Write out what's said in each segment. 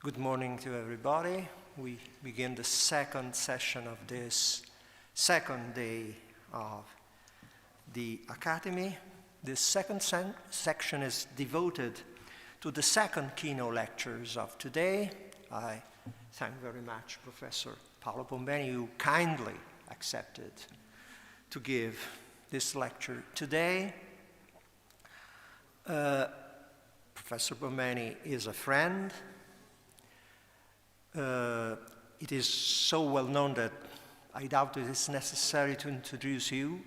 Good morning to everybody. We begin the second session of this second day of the Academy. This second section is devoted to the second keynote lectures of today. I thank very much Professor Paolo Pombeni, who kindly accepted to give this lecture today. Professor Pomeni is a friend. It is so well known that I doubt it is necessary to introduce him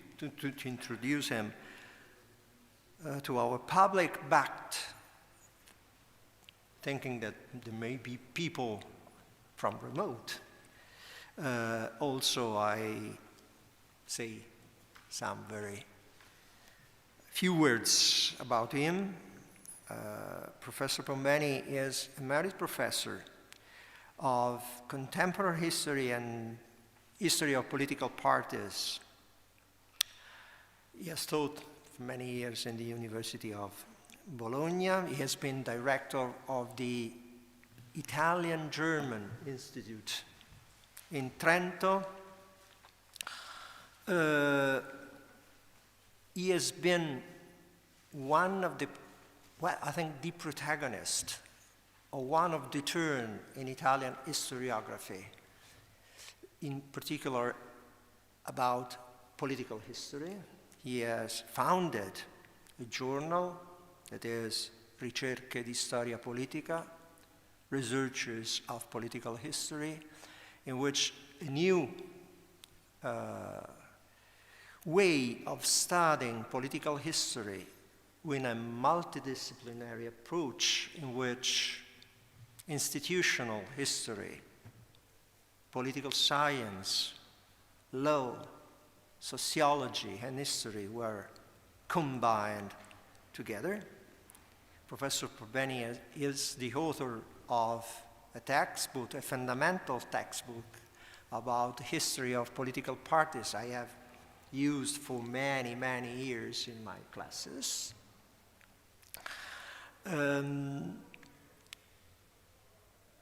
to our public, but thinking that there may be people from remote. Also, I say some very few words about him. Professor Pombeni is Emeritus Professor of Contemporary History and History of Political Parties. He has taught for many years in the University of Bologna. He has been director of the Italian-German Institute in Trento. He has been one of the, well, I think the protagonist or one of the turn in Italian historiography, in particular about political history. He has founded a journal that is Ricerche di Storia Politica, Researches of Political History, in which a new way of studying political history with a multidisciplinary approach in which institutional history, political science, law, sociology, and history were combined together. Professor Pomeni is the author of a textbook, a fundamental textbook about the history of political parties I have used for many, many years in my classes.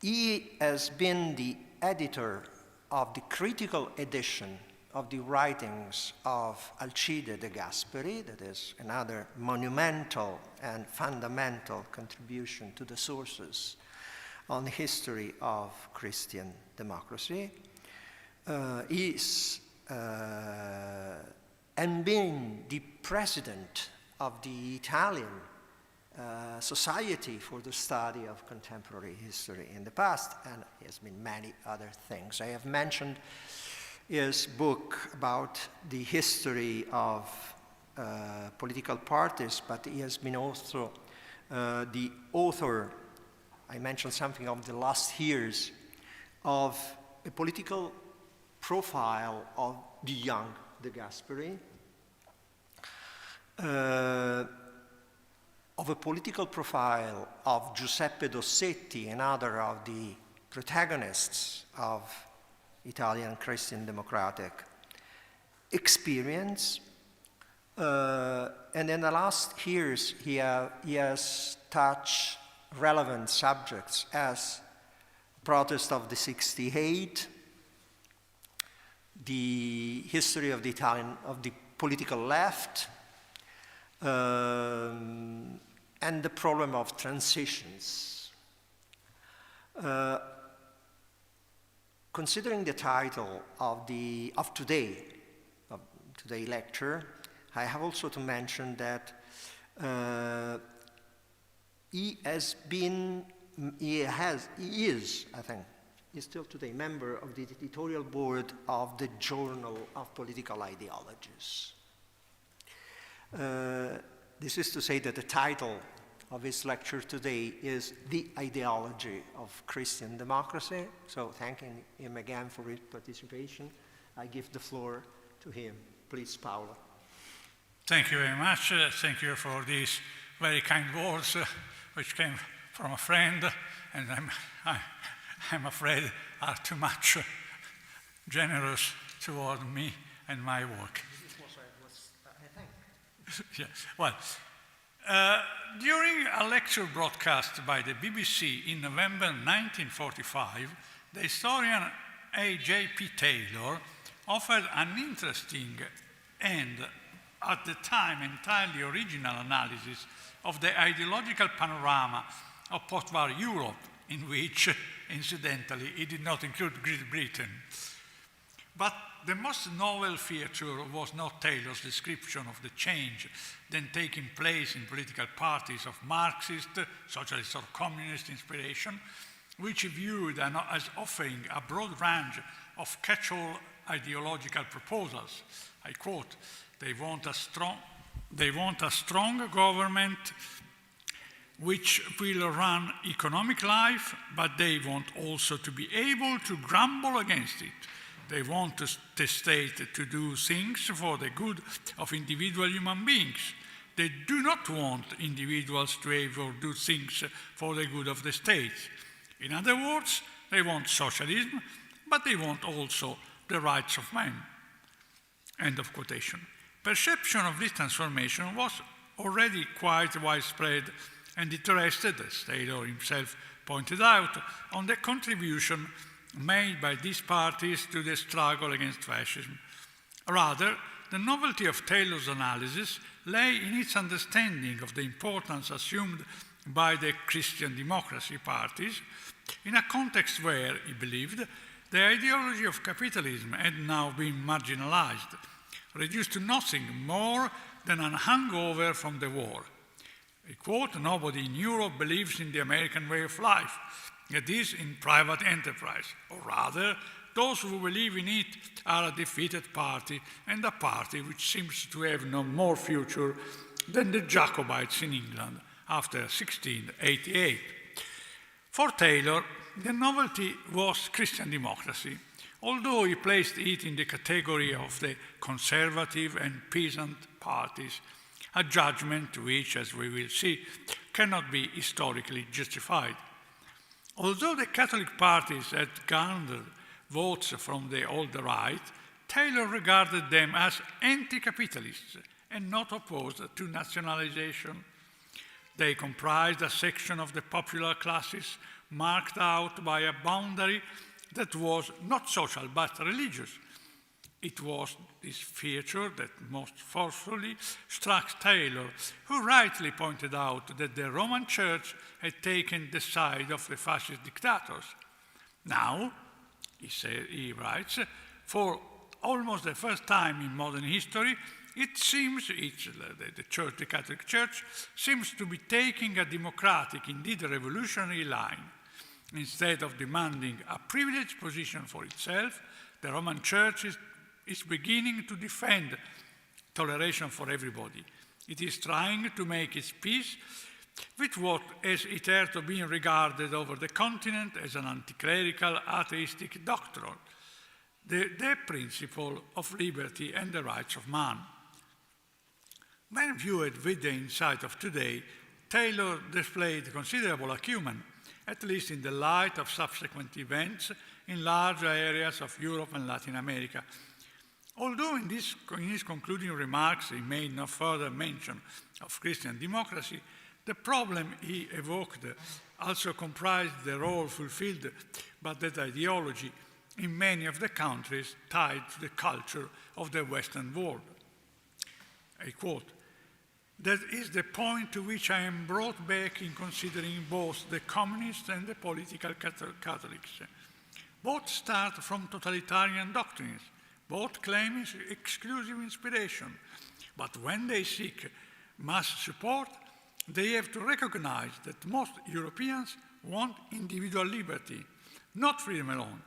He has been the editor of the critical edition of the writings of Alcide de Gasperi, that is another monumental and fundamental contribution to the sources on the history of Christian democracy. And being the president of the Italian Society for the Study of Contemporary History in the past, and he has been many other things. I have mentioned his book about the history of political parties, but he has been also the author, I mentioned something of the last years, of a political profile of the young De Gasperi, of a political profile of Giuseppe Dossetti, another of the protagonists of Italian Christian democratic experience. And in the last years, he has touched relevant subjects as protest of the 68, the history of the political left, and the problem of transitions. Considering the title of today's lecture, I have also to mention that he is, I think, is still today member of the editorial board of the Journal of Political Ideologies. This is to say that the title of his lecture today is The Ideology of Christian Democracy. So thanking him again for his participation, I give the floor to him. Please, Paolo. Thank you very much. Thank you for these very kind words, which came from a friend, and I'm afraid are too much generous toward me and my work. This was I think. Yes. Well, During a lecture broadcast by the BBC in November 1945, the historian A.J.P. Taylor offered an interesting and, at the time, entirely original analysis of the ideological panorama of post-war Europe, in which, incidentally, it did not include Great Britain. But the most novel feature was not Taylor's description of the change then taking place in political parties of Marxist, socialist or communist inspiration, which he viewed as offering a broad range of catch-all ideological proposals. I quote, they want a strong government which will run economic life, but they want also to be able to grumble against it. They want the state to do things for the good of individual human beings. They do not want individuals to ever do things for the good of the state. In other words, they want socialism, but they want also the rights of man. End of quotation. Perception of this transformation was already quite widespread and it rested, as Taylor himself pointed out, on the contribution made by these parties to the struggle against fascism. Rather, the novelty of Taylor's analysis lay in its understanding of the importance assumed by the Christian democracy parties in a context where, he believed, the ideology of capitalism had now been marginalized, reduced to nothing more than an hangover from the war. I quote, nobody in Europe believes in the American way of life, that is, in private enterprise, or rather, those who believe in it are a defeated party and a party which seems to have no more future than the Jacobites in England after 1688. For Taylor, the novelty was Christian democracy, although he placed it in the category of the conservative and peasant parties, a judgment which, as we will see, cannot be historically justified. Although the Catholic parties had garnered votes from the old right, Taylor regarded them as anti-capitalists and not opposed to nationalization. They comprised a section of the popular classes marked out by a boundary that was not social but religious. It was this feature that most forcefully struck Taylor, who rightly pointed out that the Roman Church had taken the side of the fascist dictators. Now, he writes, for almost the first time in modern history, it seems the Catholic Church seems to be taking a democratic, indeed a revolutionary line. Instead of demanding a privileged position for itself, the Roman Church is beginning to defend toleration for everybody. It is trying to make its peace with what has hitherto been regarded over the continent as an anti-clerical, atheistic doctrine, the principle of liberty and the rights of man. When viewed with the insight of today, Taylor displayed considerable acumen, at least in the light of subsequent events in large areas of Europe and Latin America. Although in his concluding remarks he made no further mention of Christian democracy, the problem he evoked also comprised the role fulfilled by that ideology in many of the countries tied to the culture of the Western world. I quote, "That is the point to which I am brought back in considering both the communists and the political Catholics. Both start from totalitarian doctrines, both claim exclusive inspiration, but when they seek mass support, they have to recognize that most Europeans want individual liberty, not freedom alone,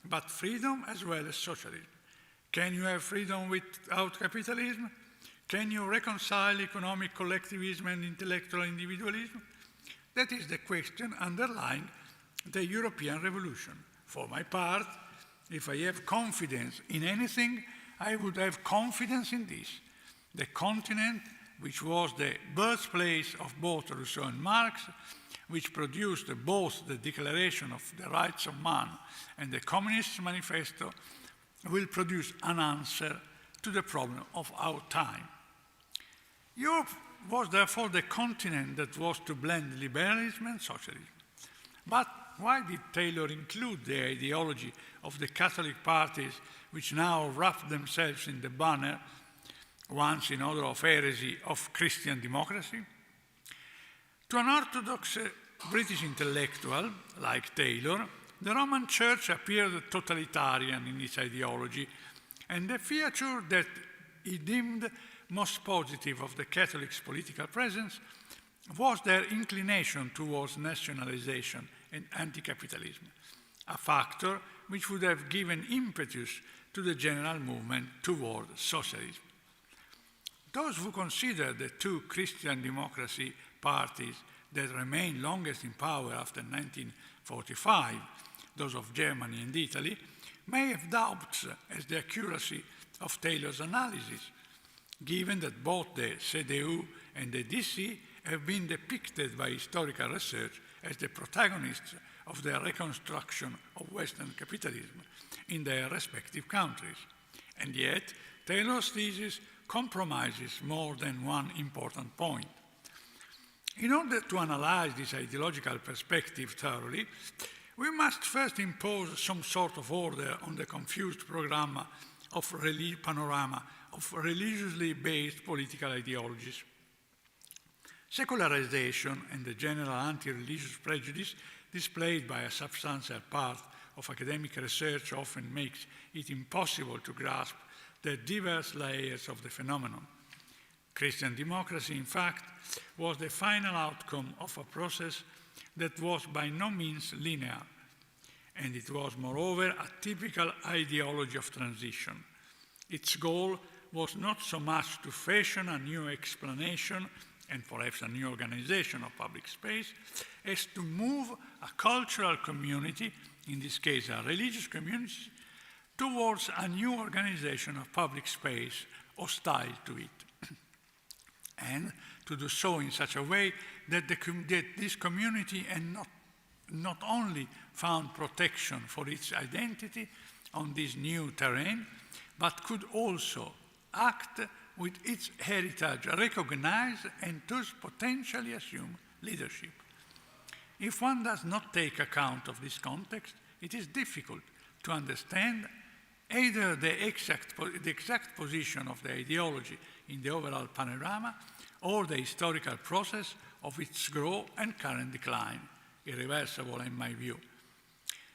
but freedom as well as socialism. Can you have freedom without capitalism? Can you reconcile economic collectivism and intellectual individualism? That is the question underlying the European Revolution. For my part, if I have confidence in anything, I would have confidence in this. The continent, which was the birthplace of both Rousseau and Marx, which produced both the Declaration of the Rights of Man and the Communist Manifesto, will produce an answer to the problem of our time." Europe was therefore the continent that was to blend liberalism and socialism. But why did Taylor include the ideology of the Catholic parties, which now wrap themselves in the banner, once in order of heresy, of Christian democracy? To an orthodox British intellectual, like Taylor, the Roman Church appeared totalitarian in its ideology, and the feature that he deemed most positive of the Catholics' political presence was their inclination towards nationalization and anti-capitalism, a factor which would have given impetus to the general movement toward socialism. Those who consider the two Christian democracy parties that remained longest in power after 1945, those of Germany and Italy, may have doubts as the accuracy of Taylor's analysis, given that both the CDU and the DC have been depicted by historical research as the protagonists of the reconstruction of Western capitalism in their respective countries. And yet, Taylor's thesis compromises more than one important point. In order to analyze this ideological perspective thoroughly, we must first impose some sort of order on the confused panorama of religiously based political ideologies. Secularization and the general anti-religious prejudice displayed by a substantial part of academic research often makes it impossible to grasp the diverse layers of the phenomenon. Christian democracy, in fact, was the final outcome of a process that was by no means linear, and it was, moreover, a typical ideology of transition. Its goal was not so much to fashion a new explanation and perhaps a new organization of public space, as to move a cultural community, in this case a religious community, towards a new organization of public space hostile to it. And to do so in such a way that, this community and not only found protection for its identity on this new terrain, but could also act with its heritage recognized and thus potentially assume leadership. If one does not take account of this context, it is difficult to understand either the exact position of the ideology in the overall panorama or the historical process of its growth and current decline, irreversible in my view.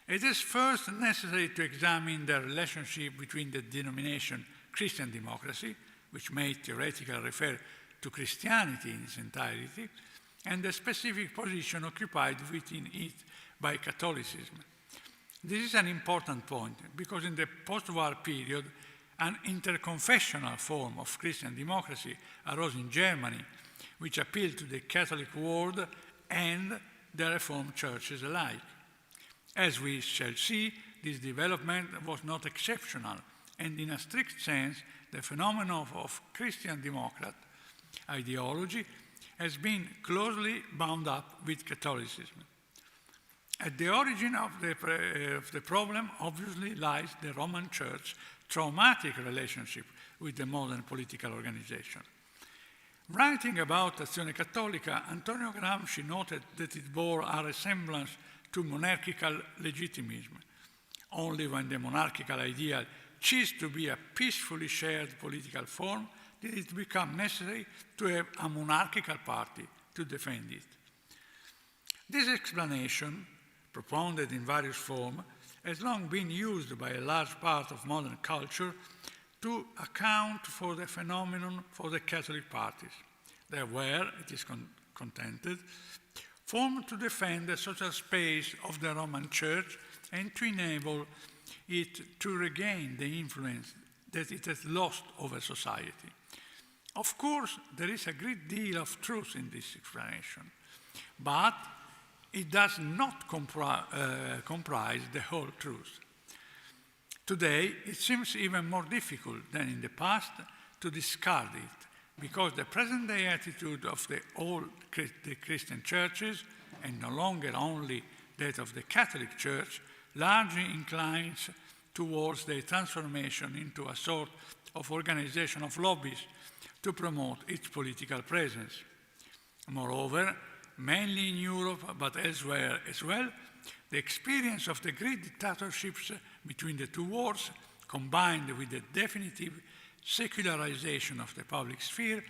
It is first necessary to examine the relationship between the denomination Christian democracy, which may theoretically refer to Christianity in its entirety, and the specific position occupied within it by Catholicism. This is an important point because in the post-war period, an interconfessional form of Christian democracy arose in Germany, which appealed to the Catholic world and the Reformed churches alike. As we shall see, this development was not exceptional, and in a strict sense, the phenomenon of Christian Democrat ideology has been closely bound up with Catholicism. At the origin of the problem obviously lies the Roman Church's traumatic relationship with the modern political organization. Writing about Azione Cattolica, Antonio Gramsci noted that it bore a resemblance to monarchical legitimism. Only when the monarchical ideal ceased to be a peacefully shared political form did it become necessary to have a monarchical party to defend it. This explanation, propounded in various forms, has long been used by a large part of modern culture to account for the phenomenon for the Catholic parties. They were, it is contended, formed to defend the social space of the Roman Church and to enable it to regain the influence that it has lost over society. Of course, there is a great deal of truth in this explanation, but it does not comprise the whole truth. Today, it seems even more difficult than in the past to discard it, because the present-day attitude of the Christian churches, and no longer only that of the Catholic Church, largely inclines towards the transformation into a sort of organization of lobbies to promote its political presence. Moreover, mainly in Europe, but elsewhere as well, the experience of the Greek dictatorships between the two wars, combined with the definitive secularization of the public sphere,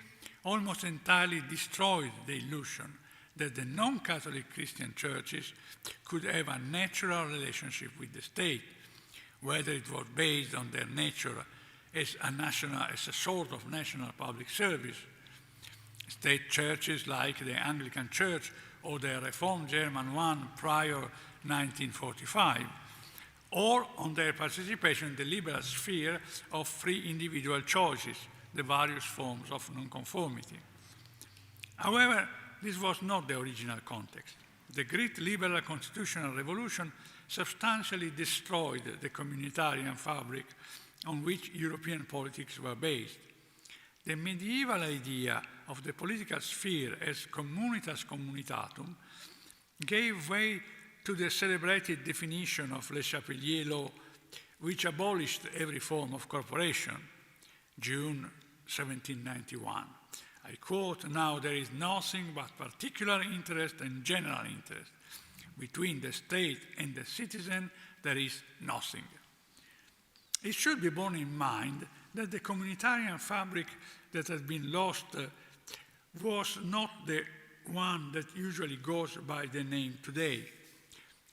almost entirely destroyed the illusion that the non-Catholic Christian churches could have a natural relationship with the state, whether it was based on their nature as a sort of national public service. State churches like the Anglican Church or the Reformed German one prior 1945, or on their participation in the liberal sphere of free individual choices, the various forms of nonconformity. However, this was not the original context. The Greek liberal constitutional revolution substantially destroyed the communitarian fabric on which European politics were based. The medieval idea of the political sphere as communitas communitatum gave way to the celebrated definition of Le Chapelier law, which abolished every form of corporation, June 1791. I quote, "Now there is nothing but particular interest and general interest. Between the state and the citizen, there is nothing." It should be borne in mind that the communitarian fabric that has been lost was not the one that usually goes by the name today.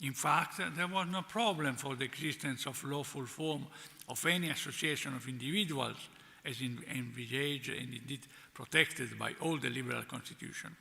In fact, there was no problem for the existence of lawful form of any association of individuals, as envisaged and indeed protected by all the liberal constitution.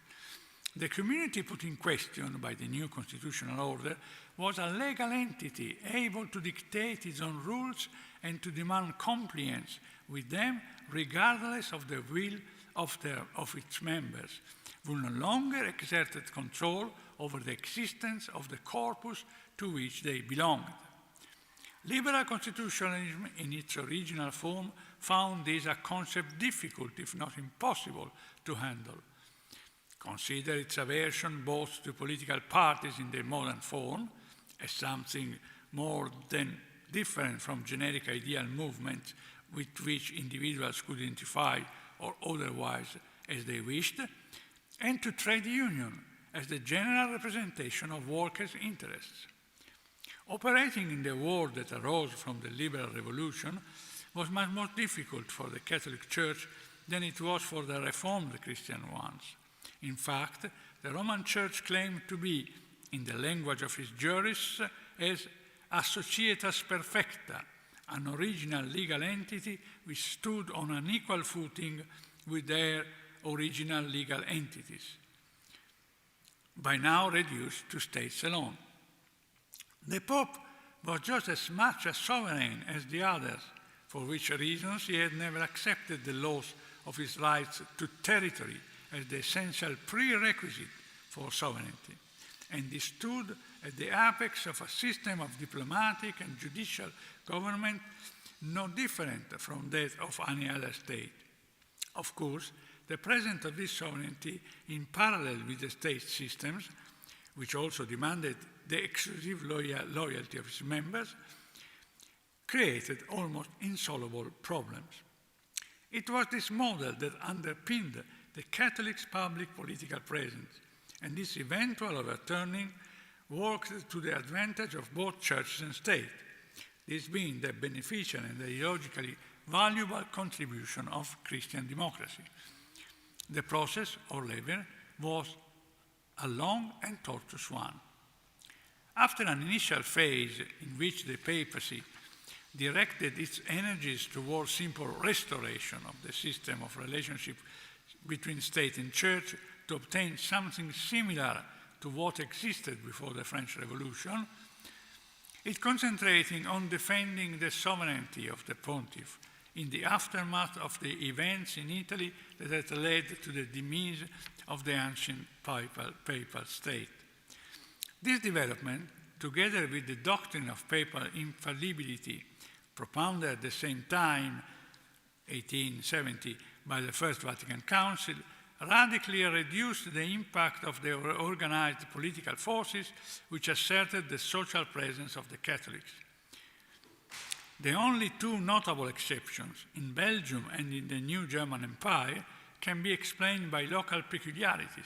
The community put in question by the new constitutional order was a legal entity able to dictate its own rules and to demand compliance with them regardless of the will of its members, who no longer exerted control over the existence of the corpus to which they belonged. Liberal constitutionalism in its original form found this a concept difficult, if not impossible, to handle. Consider its aversion both to political parties in their modern form, as something more than different from generic ideal movements with which individuals could identify or otherwise as they wished, and to trade union as the general representation of workers' interests. Operating in the world that arose from the liberal revolution was much more difficult for the Catholic Church than it was for the Reformed Christian ones. In fact, the Roman Church claimed to be, in the language of its jurists, as a societas perfecta, an original legal entity which stood on an equal footing with their original legal entities, by now reduced to states alone. The Pope was just as much a sovereign as the others, for which reasons he had never accepted the loss of his rights to territory as the essential prerequisite for sovereignty, and he stood at the apex of a system of diplomatic and judicial government no different from that of any other state. Of course, the presence of this sovereignty in parallel with the state systems, which also demanded the exclusive loyalty of its members, created almost insoluble problems. It was this model that underpinned the Catholic's public political presence, and this eventual overturning worked to the advantage of both churches and state, this being the beneficial and ideologically valuable contribution of Christian democracy. The process, however, was a long and tortuous one. After an initial phase in which the papacy directed its energies towards simple restoration of the system of relationship between state and church to obtain something similar to what existed before the French Revolution, it concentrating on defending the sovereignty of the Pontiff in the aftermath of the events in Italy that had led to the demise of the ancient papal state. This development, together with the doctrine of papal infallibility, propounded at the same time, 1870, by the First Vatican Council, radically reduced the impact of the organized political forces which asserted the social presence of the Catholics. The only two notable exceptions, in Belgium and in the new German Empire, can be explained by local peculiarities.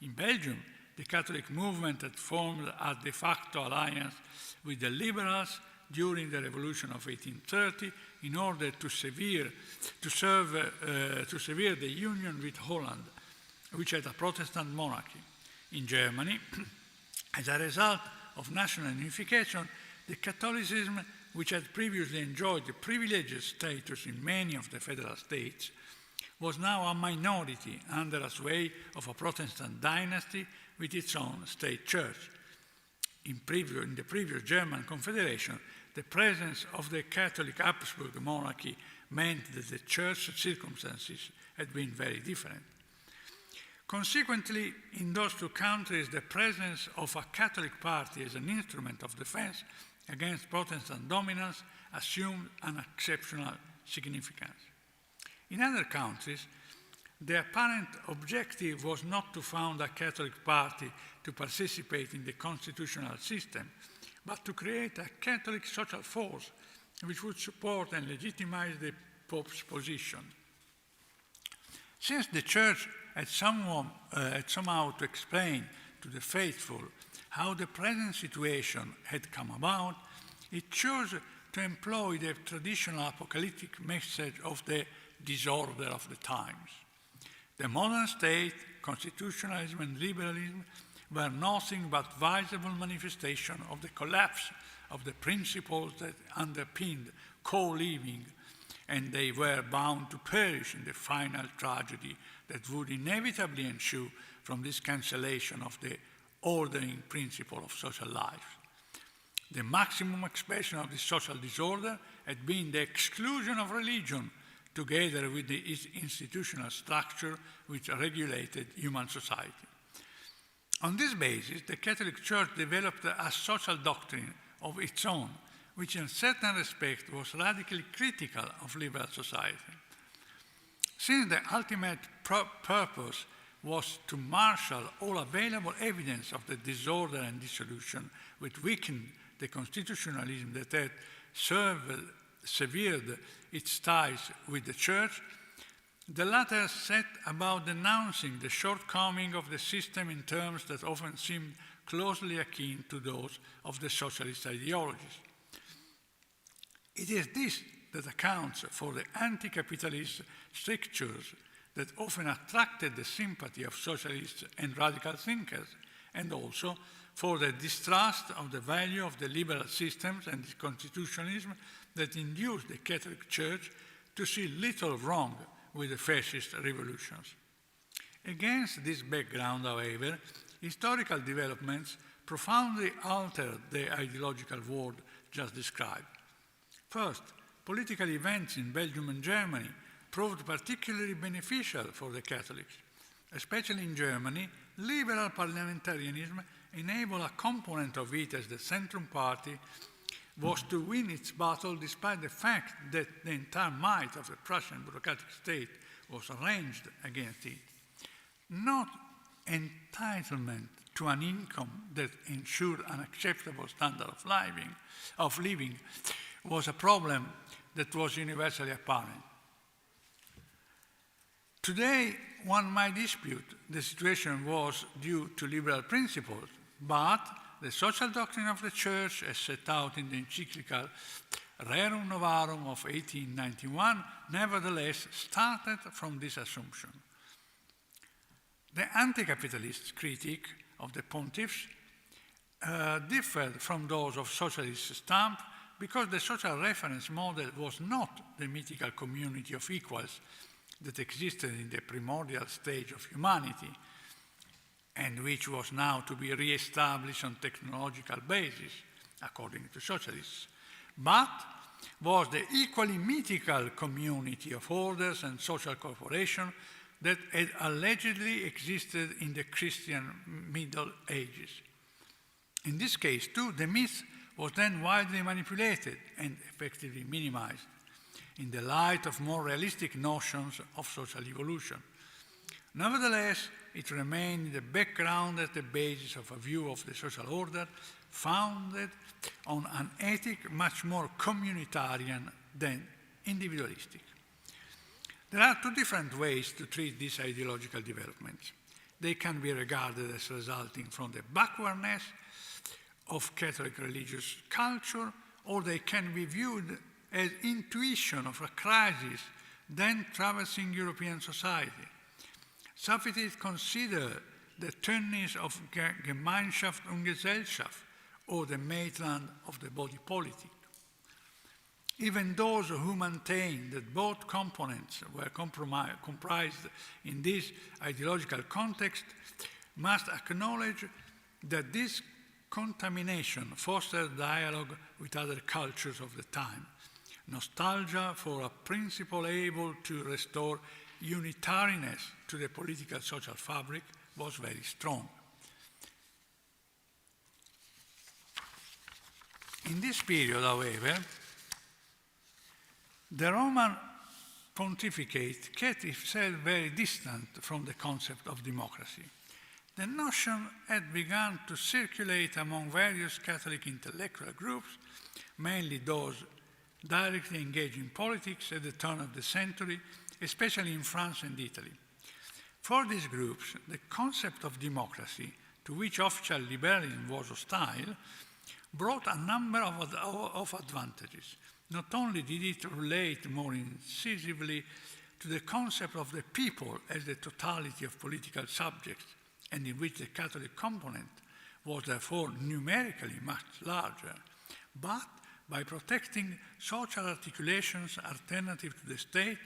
In Belgium, the Catholic movement had formed a de facto alliance with the liberals during the Revolution of 1830 in order to sever the union with Holland, which had a Protestant monarchy. In Germany, as a result of national unification, the Catholicism, which had previously enjoyed the privileged status in many of the federal states, was now a minority under a sway of a Protestant dynasty with its own state church. In the previous German Confederation, the presence of the Catholic Habsburg monarchy meant that the church circumstances had been very different. Consequently, in those two countries, the presence of a Catholic party as an instrument of defense against Protestant dominance assumed an exceptional significance. In other countries, the apparent objective was not to found a Catholic party to participate in the constitutional system, but to create a Catholic social force which would support and legitimize the Pope's position. Since the Church had somehow to explain to the faithful how the present situation had come about, it chose to employ the traditional apocalyptic message of the disorder of the times. The modern state, constitutionalism and liberalism were nothing but visible manifestation of the collapse of the principles that underpinned co-living, and they were bound to perish in the final tragedy that would inevitably ensue from this cancellation of the ordering principle of social life. The maximum expression of this social disorder had been the exclusion of religion, together with its institutional structure which regulated human society. On this basis, the Catholic Church developed a social doctrine of its own, which in certain respects was radically critical of liberal society. Since the ultimate purpose was to marshal all available evidence of the disorder and dissolution which weakened the constitutionalism that had severed its ties with the Church, the latter set about denouncing the shortcoming of the system in terms that often seemed closely akin to those of the socialist ideologies. It is this that accounts for the anti-capitalist strictures that often attracted the sympathy of socialists and radical thinkers, and also for the distrust of the value of the liberal systems and the constitutionalism that induced the Catholic Church to see little wrong with the fascist revolutions. Against this background, however, historical developments profoundly altered the ideological world just described. First, political events in Belgium and Germany proved particularly beneficial for the Catholics. Especially in Germany, liberal parliamentarianism enabled a component of it, as the Centrum Party was to win its battle despite the fact that the entire might of the Prussian bureaucratic state was arranged against it. Not entitlement to an income that ensured an acceptable standard of living was a problem that was universally apparent. Today, one might dispute the situation was due to liberal principles, but the social doctrine of the Church, as set out in the encyclical Rerum Novarum of 1891, nevertheless started from this assumption. The anti-capitalist critique of the Pontiffs differed from those of socialist stamp because the social reference model was not the mythical community of equals that existed in the primordial stage of humanity, and which was now to be re-established on technological basis, according to socialists, but was the equally mythical community of orders and social corporation that had allegedly existed in the Christian Middle Ages. In this case, too, the myth was then widely manipulated and effectively minimized in the light of more realistic notions of social evolution. Nevertheless, it remained in the background as the basis of a view of the social order founded on an ethic much more communitarian than individualistic. There are two different ways to treat these ideological developments. They can be regarded as resulting from the backwardness of Catholic religious culture, or they can be viewed as intuition of a crisis then traversing European society. Socrates considered the Tönnies of Gemeinschaft und Gesellschaft, or the Maitland of the body politic. Even those who maintain that both components were comprised in this ideological context must acknowledge that this contamination fostered dialogue with other cultures of the time. Nostalgia for a principle able to restore unitariness to the political social fabric was very strong. In this period, however, the Roman pontificate kept itself very distant from the concept of democracy. The notion had begun to circulate among various Catholic intellectual groups, mainly those directly engaged in politics at the turn of the century, especially in France and Italy. For these groups, the concept of democracy, to which official liberalism was hostile, brought a number of advantages. Not only did it relate more incisively to the concept of the people as the totality of political subjects, and in which the Catholic component was therefore numerically much larger, but by protecting social articulations alternative to the state,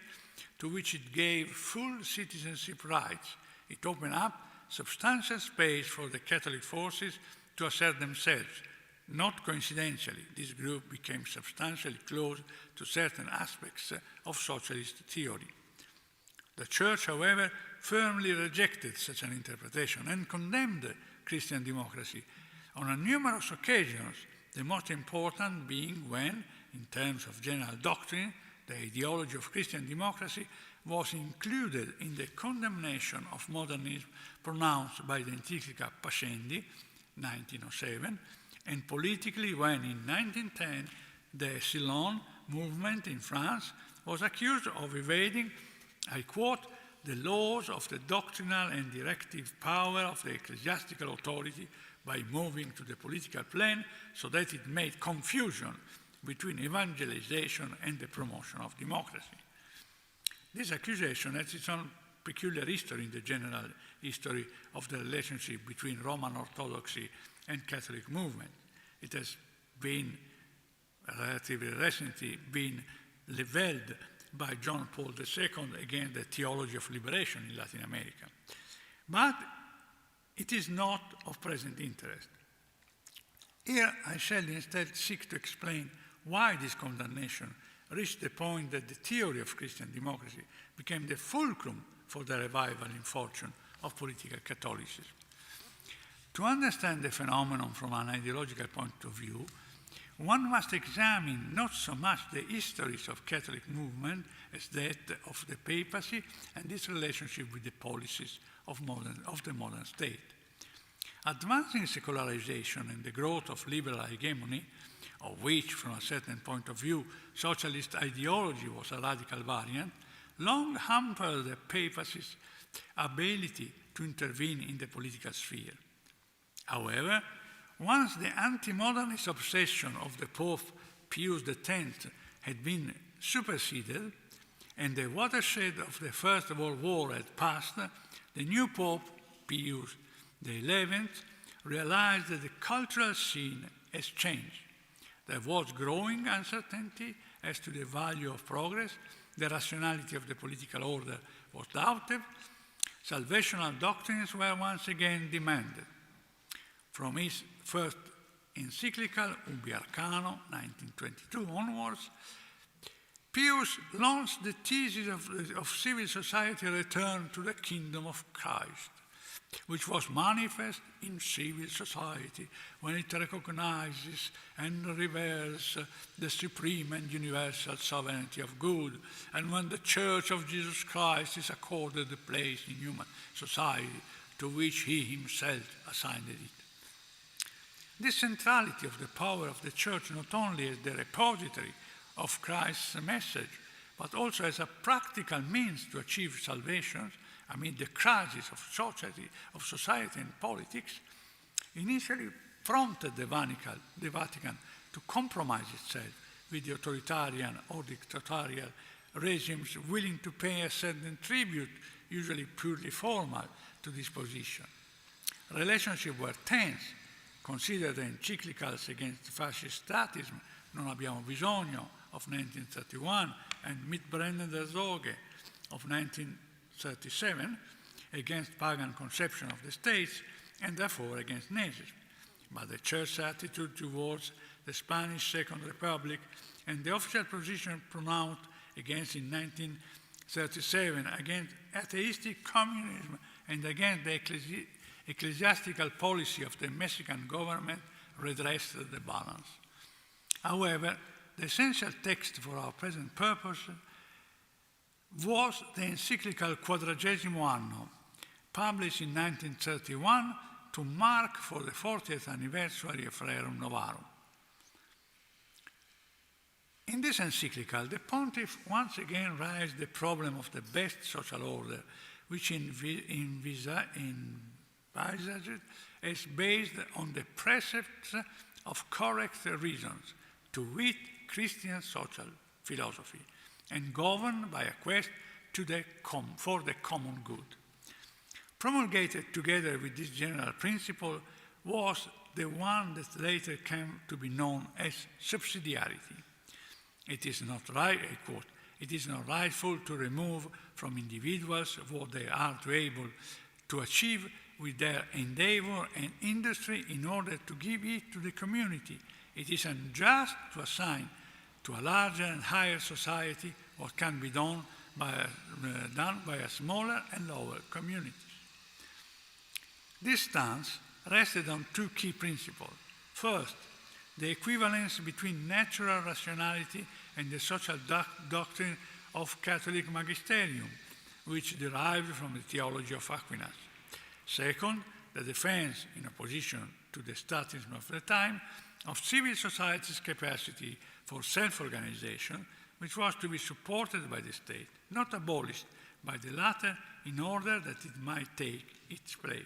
to which it gave full citizenship rights. It opened up substantial space for the Catholic forces to assert themselves. Not coincidentally, this group became substantially close to certain aspects of socialist theory. The Church, however, firmly rejected such an interpretation and condemned Christian democracy on numerous occasions, the most important being when, in terms of general doctrine, the ideology of Christian democracy was included in the condemnation of modernism pronounced by the Encyclica Pascendi, 1907, and politically when in 1910 the Ceylon movement in France was accused of evading, I quote, the laws of the doctrinal and directive power of the ecclesiastical authority by moving to the political plane so that it made confusion between evangelization and the promotion of democracy. This accusation has its own peculiar history in the general history of the relationship between Roman Orthodoxy and Catholic movement. It has been relatively recently been leveled by John Paul II against the theology of liberation in Latin America. But it is not of present interest. Here I shall instead seek to explain why this condemnation reached the point that the theory of Christian democracy became the fulcrum for the revival in fortune of political Catholicism. To understand the phenomenon from an ideological point of view, one must examine not so much the histories of Catholic movement as that of the papacy and its relationship with the policies of the modern state. Advancing secularization and the growth of liberal hegemony, of which, from a certain point of view, socialist ideology was a radical variant, long hampered the papacy's ability to intervene in the political sphere. However, once the anti-modernist obsession of the Pope Pius X had been superseded and the watershed of the First World War had passed, the new Pope, Pius XI, realized that the cultural scene has changed. There was growing uncertainty as to the value of progress, the rationality of the political order was doubted, salvational doctrines were once again demanded. From his first encyclical, Ubi Arcano, 1922 onwards, Pius launched the thesis of civil society return to the kingdom of Christ, which was manifest in civil society when it recognizes and reveres the supreme and universal sovereignty of good, and when the Church of Jesus Christ is accorded the place in human society to which he himself assigned it. This centrality of the power of the Church not only as the repository of Christ's message, but also as a practical means to achieve salvation amid the crisis of society and politics, initially prompted the Vatican to compromise itself with the authoritarian or dictatorial regimes willing to pay a certain tribute, usually purely formal, to this position. Relationships were tense. Consider the encyclicals against fascist statism, Non abbiamo bisogno, of 1931, and Mit brennender Sorge of 1937, against pagan conception of the states, and therefore against Nazism. But the Church's attitude towards the Spanish Second Republic and the official position pronounced against in 1937 against atheistic communism and against the ecclesiastical policy of the Mexican government redressed the balance. However, the essential text for our present purpose was the encyclical Quadragesimo Anno, published in 1931 to mark for the 40th anniversary of Rerum Novarum. In this encyclical, the Pontiff once again raised the problem of the best social order, which envisaged as based on the precepts of correct reasons, to wit, Christian social philosophy, and governed by a quest for the common good. Promulgated together with this general principle was the one that later came to be known as subsidiarity. It is not right, I quote, it is not rightful to remove from individuals what they are able to achieve with their endeavor and industry in order to give it to the community. It is unjust to assign to a larger and higher society what can be done by a smaller and lower communities. This stance rested on two key principles. First, the equivalence between natural rationality and the social doctrine of Catholic magisterium, which derived from the theology of Aquinas. Second, the defense, in opposition to the statism of the time, of civil society's capacity for self-organization, which was to be supported by the state, not abolished by the latter in order that it might take its place.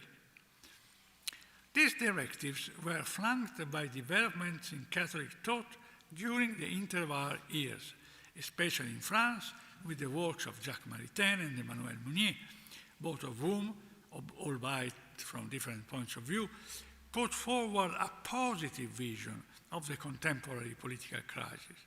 These directives were flanked by developments in Catholic thought during the interwar years, especially in France, with the works of Jacques Maritain and Emmanuel Mounier, both of whom, albeit from different points of view, put forward a positive vision of the contemporary political crisis.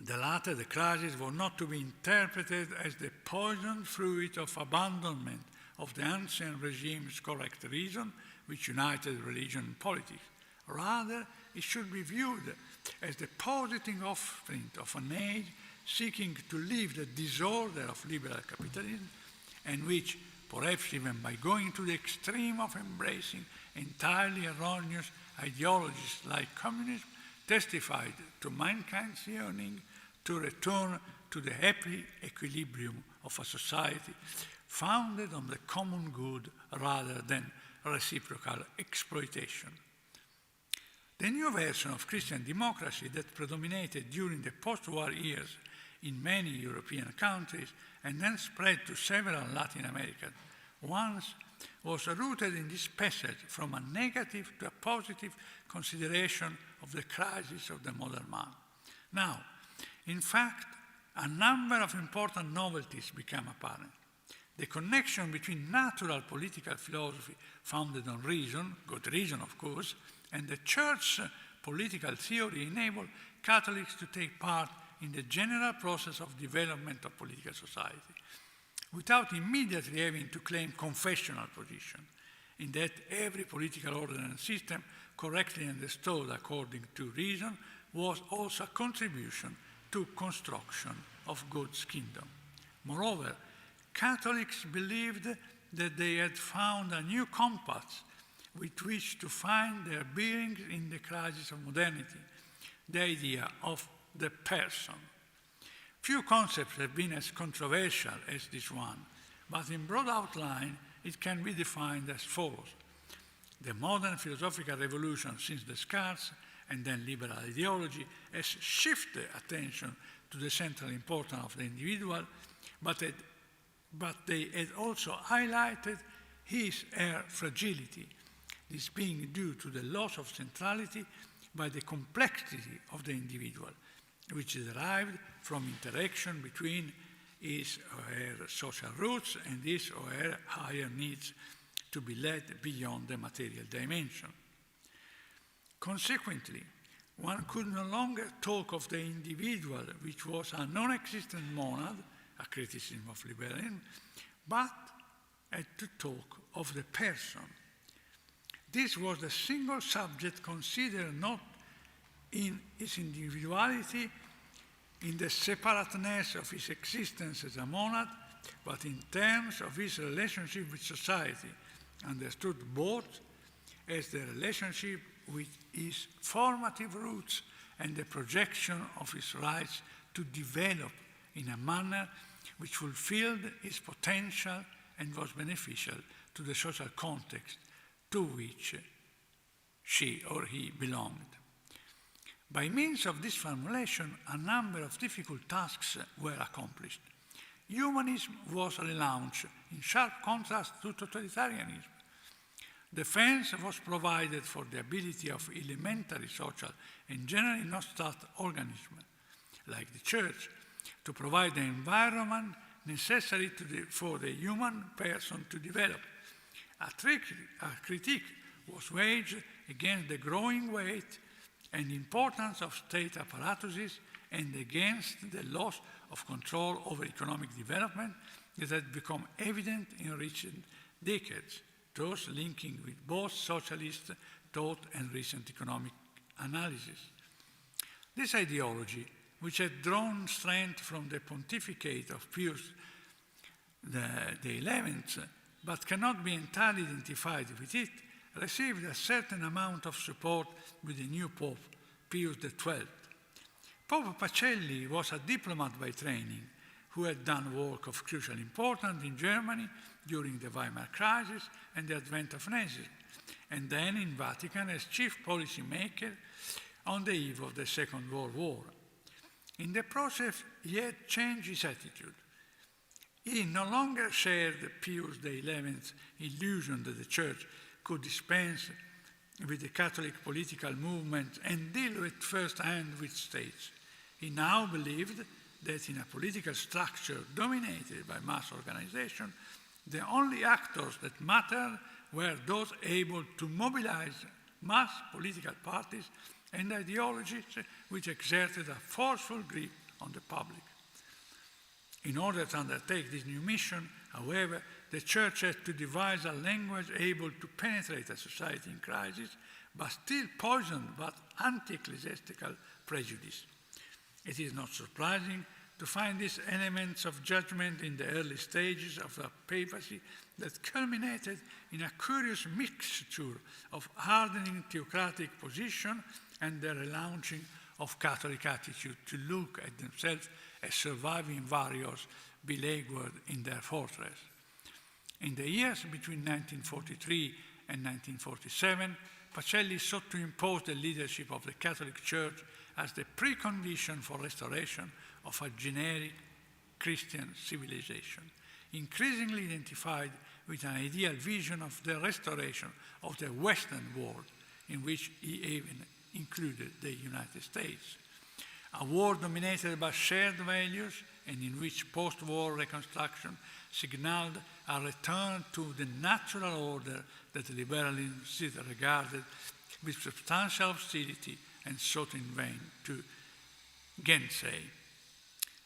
The latter, the crisis, was not to be interpreted as the poisoned fruit of abandonment of the ancient regime's correct reason, which united religion and politics. Rather, it should be viewed as the positive offspring of an age seeking to leave the disorder of liberal capitalism, and which, perhaps even by going to the extreme of embracing entirely erroneous ideologies like communism, testified to mankind's yearning to return to the happy equilibrium of a society founded on the common good rather than reciprocal exploitation. The new version of Christian democracy that predominated during the post-war years in many European countries and then spread to several Latin American ones was rooted in this passage from a negative to a positive consideration of the crisis of the modern man. Now, in fact, a number of important novelties became apparent. The connection between natural political philosophy founded on reason, good reason of course, and the Church's political theory enabled Catholics to take part in the general process of development of political society, without immediately having to claim confessional position, in that every political order and system, correctly understood according to reason, was also a contribution to construction of God's kingdom. Moreover, Catholics believed that they had found a new compass with which to find their bearings in the crisis of modernity, the idea of the person. Few concepts have been as controversial as this one, but in broad outline it can be defined as follows. The modern philosophical revolution since Descartes and then liberal ideology has shifted attention to the central importance of the individual, but they had also highlighted her fragility, this being due to the loss of centrality by the complexity of the individual, which is derived from interaction between his or her social roots and his or her higher needs to be led beyond the material dimension. Consequently, one could no longer talk of the individual, which was a non-existent monad, a criticism of liberalism, but had to talk of the person. This was the single subject considered not in his individuality, in the separateness of his existence as a monad, but in terms of his relationship with society, understood both as the relationship with his formative roots and the projection of his rights to develop in a manner which fulfilled his potential and was beneficial to the social context to which she or he belonged. By means of this formulation, a number of difficult tasks were accomplished. Humanism was relaunched in sharp contrast to totalitarianism. Defense was provided for the ability of elementary social and generally non-state organisms, like the Church, to provide the environment necessary for the human person to develop. A critique was waged against the growing weight and importance of state apparatuses and against the loss of control over economic development that had become evident in recent decades, those linking with both socialist thought and recent economic analysis. This ideology, which had drawn strength from the pontificate of Pius XI, but cannot be entirely identified with it, received a certain amount of support with the new Pope, Pius XII. Pope Pacelli was a diplomat by training who had done work of crucial importance in Germany during the Weimar crisis and the advent of Nazism, and then in Vatican as chief policy maker on the eve of the Second World War. In the process, he had changed his attitude. He no longer shared Pius XI's illusion that the Church could dispense with the Catholic political movement and deal at first hand with states. He now believed that in a political structure dominated by mass organization, the only actors that mattered were those able to mobilize mass political parties and ideologies which exerted a forceful grip on the public. In order to undertake this new mission, however, the Church had to devise a language able to penetrate a society in crisis, but still poisoned by anti-ecclesiastical prejudice. It is not surprising to find these elements of judgment in the early stages of the papacy that culminated in a curious mixture of hardening theocratic position and the relaunching of Catholic attitude to look at themselves as surviving warriors beleaguered in their fortress. In the years between 1943 and 1947, Pacelli sought to impose the leadership of the Catholic Church as the precondition for restoration of a generic Christian civilization, increasingly identified with an ideal vision of the restoration of the Western world, in which he even included the United States. A world dominated by shared values and in which post-war reconstruction signaled a return to the natural order that liberalism regarded with substantial hostility and sought in vain to gainsay.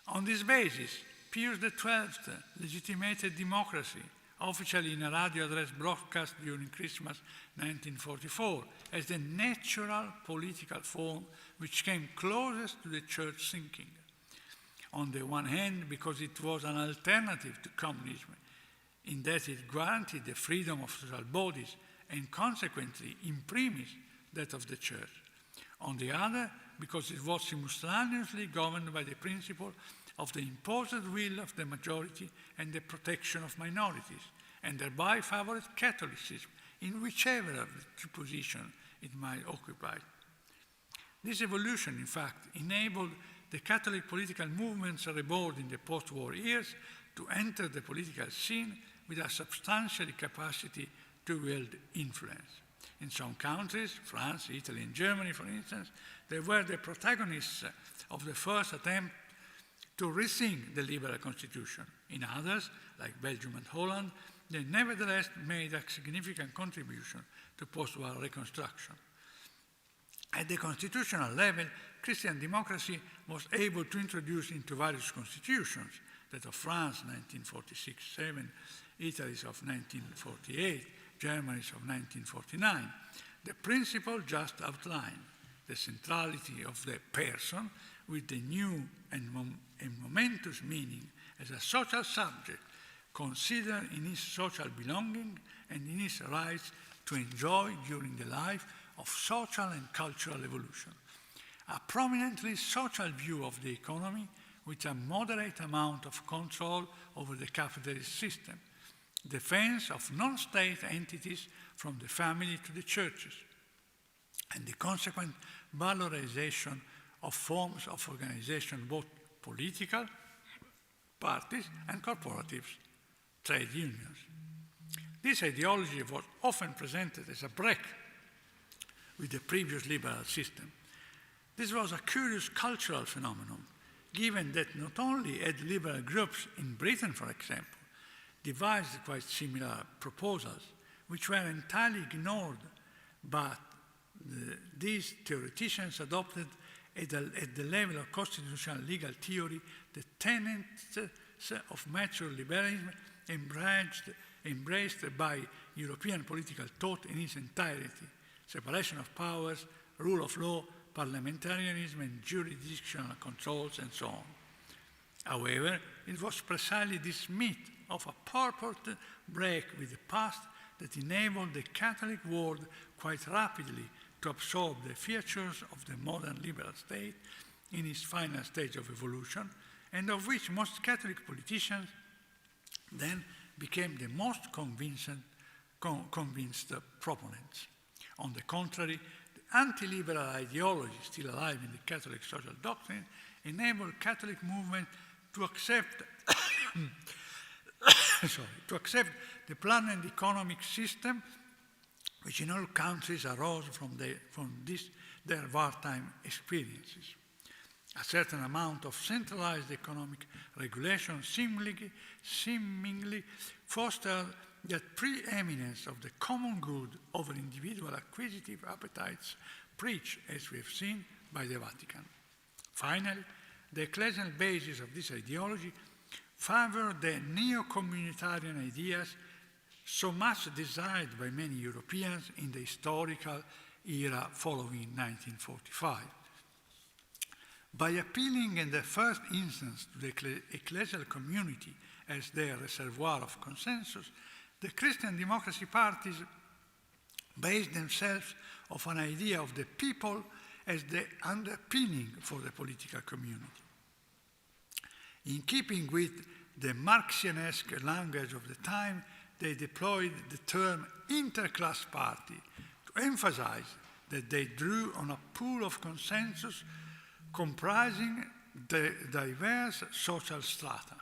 On this basis, Pius XII legitimated democracy, officially in a radio address broadcast during Christmas 1944, as the natural political form which came closest to the Church thinking. On the one hand, because it was an alternative to communism, in that it guaranteed the freedom of social bodies and consequently imprimis that of the Church. On the other, because it was simultaneously governed by the principle of the imposed will of the majority and the protection of minorities, and thereby favored Catholicism in whichever of the two positions it might occupy. This evolution, in fact, enabled the Catholic political movements reborn in the post-war years to enter the political scene with a substantial capacity to wield influence. In some countries, France, Italy, and Germany, for instance, they were the protagonists of the first attempt to rethink the liberal constitution. In others, like Belgium and Holland, they nevertheless made a significant contribution to post-war reconstruction. At the constitutional level, Christian democracy was able to introduce into various constitutions, that of France, 1946-7, Italy's of 1948, Germany's of 1949, the principle just outlined, the centrality of the person with the new and momentous meaning as a social subject, considered in his social belonging and in his rights to enjoy during the life of social and cultural evolution. A prominently social view of the economy with a moderate amount of control over the capitalist system, defense of non-state entities from the family to the churches, and the consequent valorization of forms of organization, both political parties and corporatives, trade unions. This ideology was often presented as a break with the previous liberal system. This was a curious cultural phenomenon, given that not only had liberal groups in Britain, for example, devised quite similar proposals, which were entirely ignored, but these theoreticians adopted at the level of constitutional legal theory the tenets of mature liberalism embraced by European political thought in its entirety: separation of powers, rule of law, parliamentarianism, and jurisdictional controls, and so on. However, it was precisely this myth of a purported break with the past that enabled the Catholic world quite rapidly to absorb the features of the modern liberal state in its final stage of evolution, and of which most Catholic politicians then became the most convinced proponents. On the contrary, the anti-liberal ideology still alive in the Catholic social doctrine enabled Catholic movement to accept the planned economic system which in all countries arose from their wartime experiences. A certain amount of centralized economic regulation seemingly fostered that preeminence of the common good over individual acquisitive appetites preached, as we have seen, by the Vatican. Finally, the ecclesial basis of this ideology favored the neo-communitarian ideas so much desired by many Europeans in the historical era following 1945. By appealing in the first instance to the ecclesial community as their reservoir of consensus, the Christian democracy parties based themselves on an idea of the people as the underpinning for the political community. In keeping with the Marxianesque language of the time, they deployed the term interclass party to emphasize that they drew on a pool of consensus comprising the diverse social strata.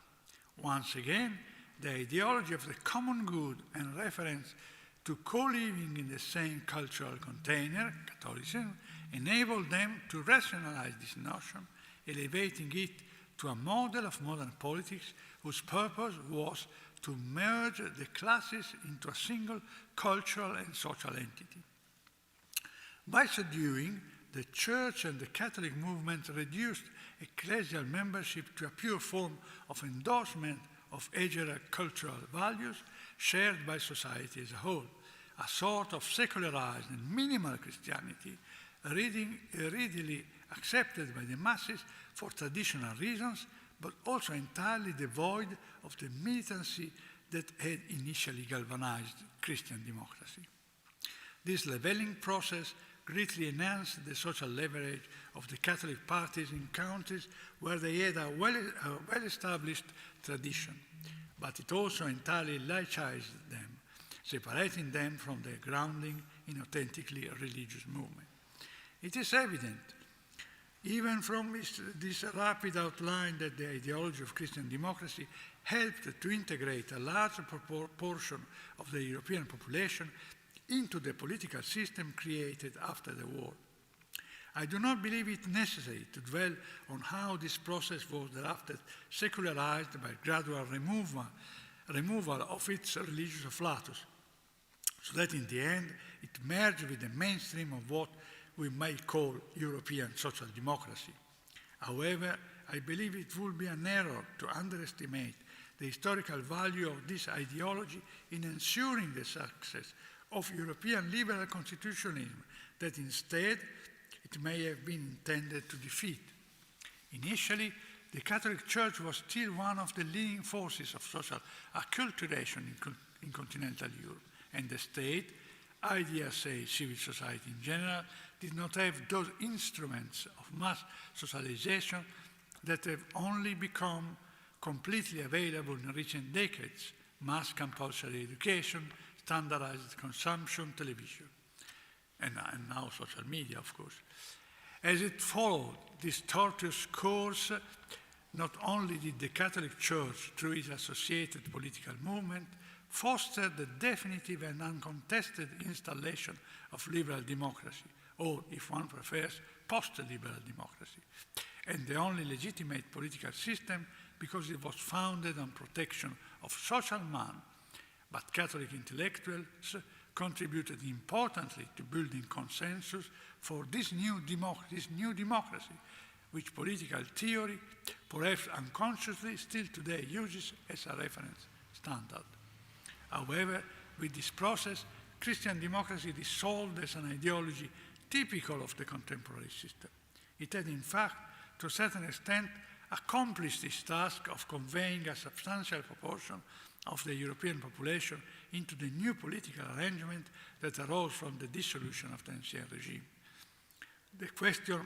Once again, the ideology of the common good and reference to co-living in the same cultural container, Catholicism, enabled them to rationalize this notion, elevating it to a model of modern politics whose purpose was to merge the classes into a single cultural and social entity. By so doing, the Church and the Catholic movement reduced ecclesial membership to a pure form of endorsement of aged cultural values shared by society as a whole, a sort of secularized and minimal Christianity readily accepted by the masses for traditional reasons, but also entirely devoid of the militancy that had initially galvanized Christian democracy. This leveling process greatly enhanced the social leverage of the Catholic parties in countries where they had a well-established tradition, but it also entirely laicized them, separating them from their grounding in authentically religious movement. It is evident, even from this rapid outline, that the ideology of Christian democracy helped to integrate a large proportion of the European population into the political system created after the war. I do not believe it necessary to dwell on how this process was thereafter secularized by gradual removal of its religious afflatus, so that in the end it merged with the mainstream of what we may call European social democracy. However, I believe it would be an error to underestimate the historical value of this ideology in ensuring the success of European liberal constitutionalism that instead it may have been intended to defeat. Initially, the Catholic Church was still one of the leading forces of social acculturation in continental Europe, and the state, IDSA, civil society in general, did not have those instruments of mass socialization that have only become completely available in recent decades: mass compulsory education, standardized consumption, television, and now social media, of course. As it followed this tortuous course, not only did the Catholic Church, through its associated political movement, foster the definitive and uncontested installation of liberal democracy, or, if one prefers, post-liberal democracy, and the only legitimate political system because it was founded on protection of social man, but Catholic intellectuals contributed importantly to building consensus for this new democracy, which political theory, perhaps unconsciously, still today uses as a reference standard. However, with this process, Christian democracy dissolved as an ideology typical of the contemporary system. It had, in fact, to a certain extent, accomplished this task of conveying a substantial proportion of the European population into the new political arrangement that arose from the dissolution of the ancien regime. The question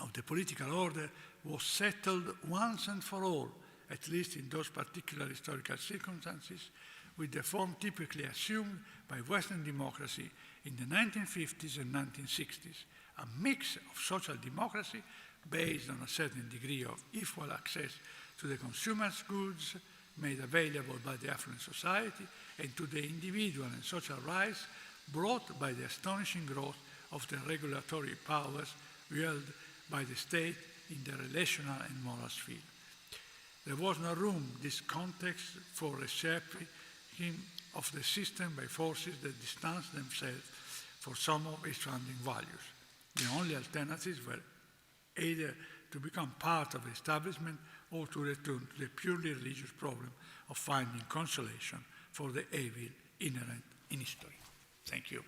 of the political order was settled once and for all, at least in those particular historical circumstances, with the form typically assumed by Western democracy in the 1950s and 1960s, a mix of social democracy based on a certain degree of equal access to the consumer's goods made available by the affluent society and to the individual and social rights brought by the astonishing growth of the regulatory powers wielded by the state in the relational and moral sphere. There was no room in this context for reshaping of the system by forces that distanced themselves from some of its founding values. The only alternatives were either to become part of the establishment or to return to the purely religious problem of finding consolation for the evil inherent in history. Thank you.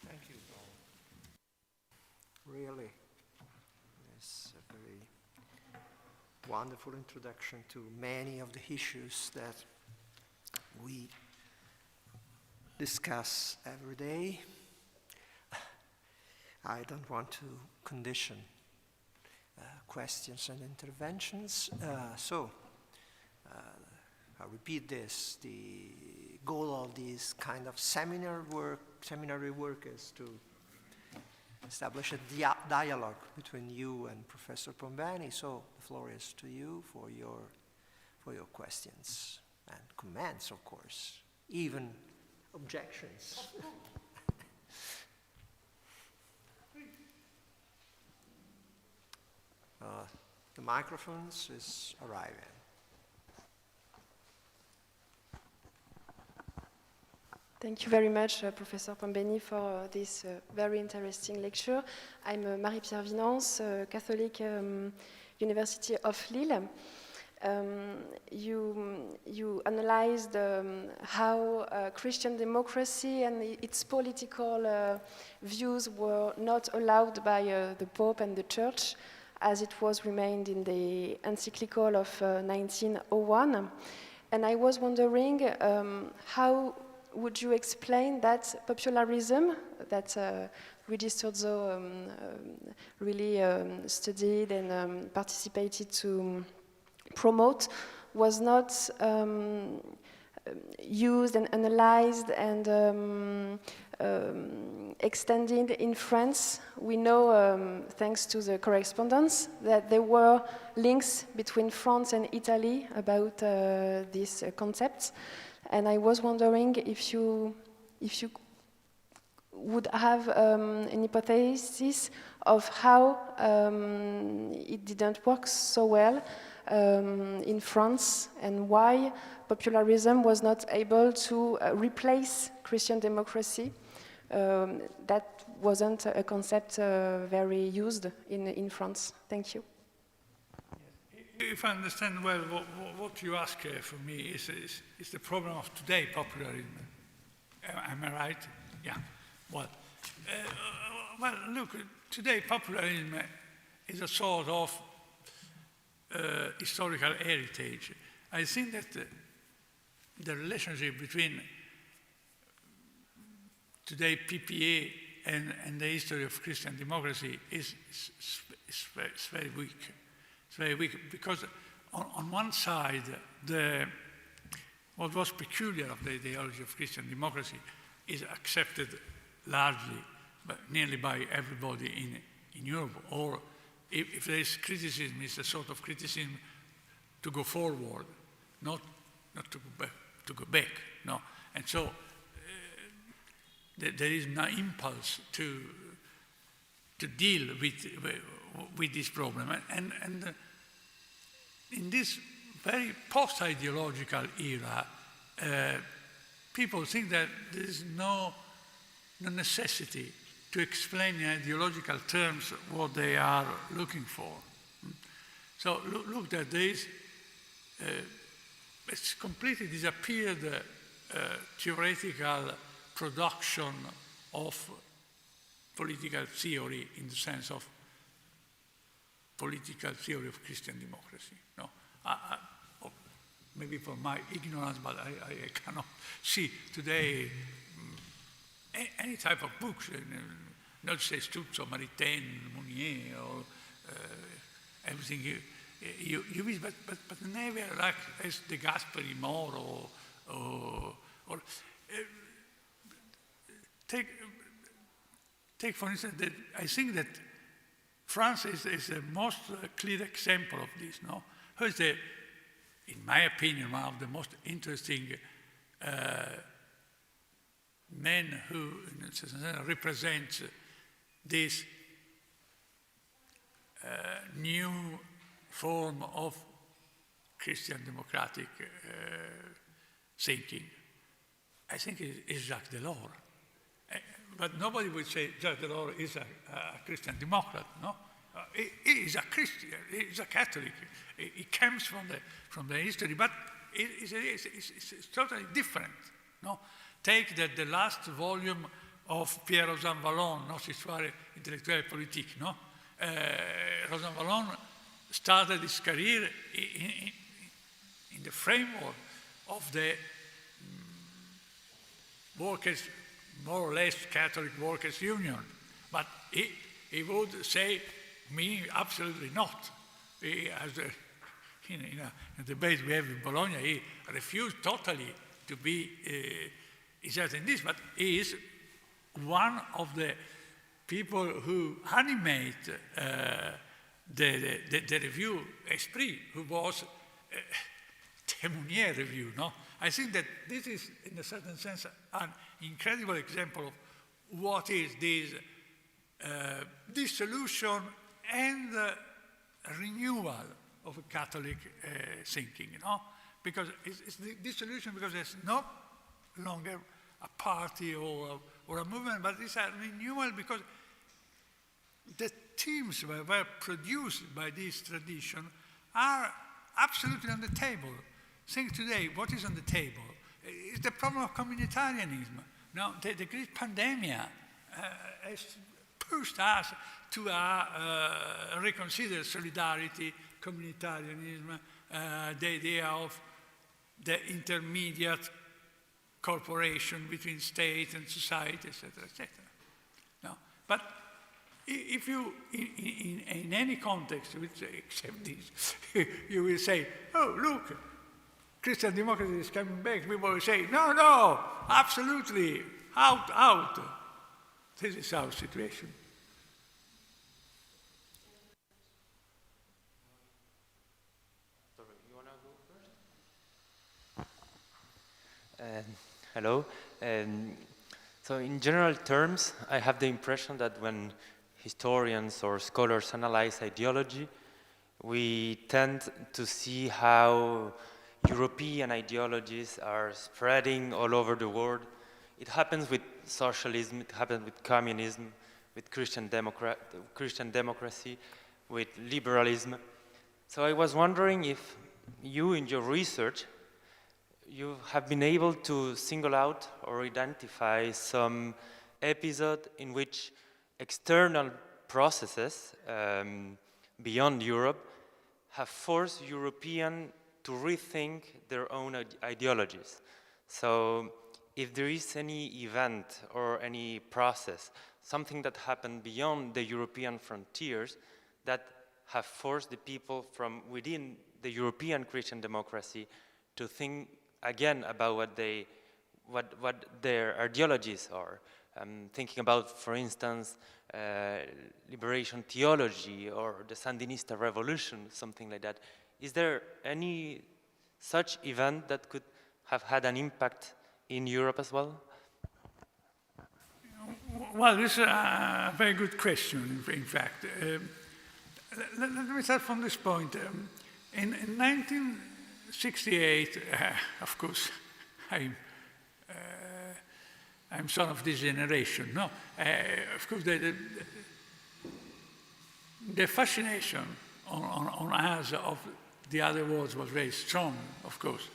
Thank you, Paolo. Really, it's a very wonderful introduction to many of the issues that we discuss every day. I don't want to condition questions and interventions. I'll repeat this. The goal of this kind of seminary work is to establish a dialogue between you and Professor Pombeni. So the floor is to you for your questions and comments, of course, even objections. The microphones is arriving. Thank you very much, Professor Pombeni, for this very interesting lecture. I'm Marie-Pierre Vinance, Catholic University of Lille. You analyzed how Christian democracy and its political views were not allowed by the Pope and the Church, as it was remained in the encyclical of 1901. And I was wondering, how would you explain that popularism that Luigi Sturzo really studied and participated to promote was not used and analyzed and extended in France. We know, thanks to the correspondence, that there were links between France and Italy about these concepts. And I was wondering if you would have an hypothesis of how it didn't work so well in France, and why popularism was not able to replace Christian democracy. That wasn't a concept very used in France. Thank you. If I understand well, what you ask for me is the problem of today popularism. Am I right? Yeah. Well, look, today popularism is a sort of historical heritage. I think that the relationship between today PPA and the history of Christian democracy is very weak. It's very weak because on one side, what was peculiar of the ideology of Christian democracy is accepted largely, but nearly by everybody in Europe. Or if there is criticism, it's a sort of criticism to go forward, not to go back. No, and so there is no impulse to deal with this problem. And in this very post-ideological era, people think that there is no necessity to explain in ideological terms what they are looking for. So look that there is, it's completely disappeared theoretical production of political theory in the sense of political theory of Christian democracy. No, maybe for my ignorance, but I cannot see today any type of books, not say Stuzzo, Maritain, Mounier, or everything you wish, but never like as De Gasperi, Moro, or take for instance that I think that France is the most clear example of this. No, who is in my opinion, one of the most interesting men who represents this new form of Christian democratic thinking. I think it's Jacques Delors. But nobody would say Jacques Delors is a Christian Democrat, no? He is a Christian, he is a Catholic. He comes from the history, but it's totally different, no? Take the last volume of Pierre Rosan Vallon, Notre Histoire Intellectuelle et Politique, no? Rosan Vallon started his career in the framework of the workers, more or less Catholic Workers' Union. But he would say, me, absolutely not. He, in a debate we have in Bologna, he refused totally to be inserted in this, but he is one of the people who animate the review Esprit, who was the Mounier review, no? I think that this is, in a certain sense, an incredible example of what is this dissolution and renewal of a Catholic thinking, you know? Because it's the dissolution because there's no longer a party or a movement, but it's a renewal because the themes were produced by this tradition are absolutely on the table. Think today, what is on the table? It's the problem of communitarianism. Now, the great pandemic has pushed us to reconsider solidarity, communitarianism, the idea of the intermediate cooperation between state and society, etc., etc. No, but if you, in any context, except this, you will say, oh, look, Christian democracy is coming back, people will say, no, no, absolutely, out, out. This is our situation. Sorry, you want to go first? Hello. So in general terms, I have the impression that when historians or scholars analyze ideology, we tend to see how European ideologies are spreading all over the world. It happens with socialism, it happens with communism, with Christian democracy, with liberalism. So I was wondering if you, in your research, you have been able to single out or identify some episode in which external processes beyond Europe have forced Europeans to rethink their own ideologies. So if there is any event or any process, something that happened beyond the European frontiers that have forced the people from within the European Christian democracy to think again about what their ideologies are. Thinking about, for instance, liberation theology or the Sandinista revolution, something like that. Is there any such event that could have had an impact in Europe as well? Well, this is a very good question, in fact. Let me start from this point. In 1968, of course, I'm son of this generation, no? Of course, the fascination on us of the other worlds was very strong, of course.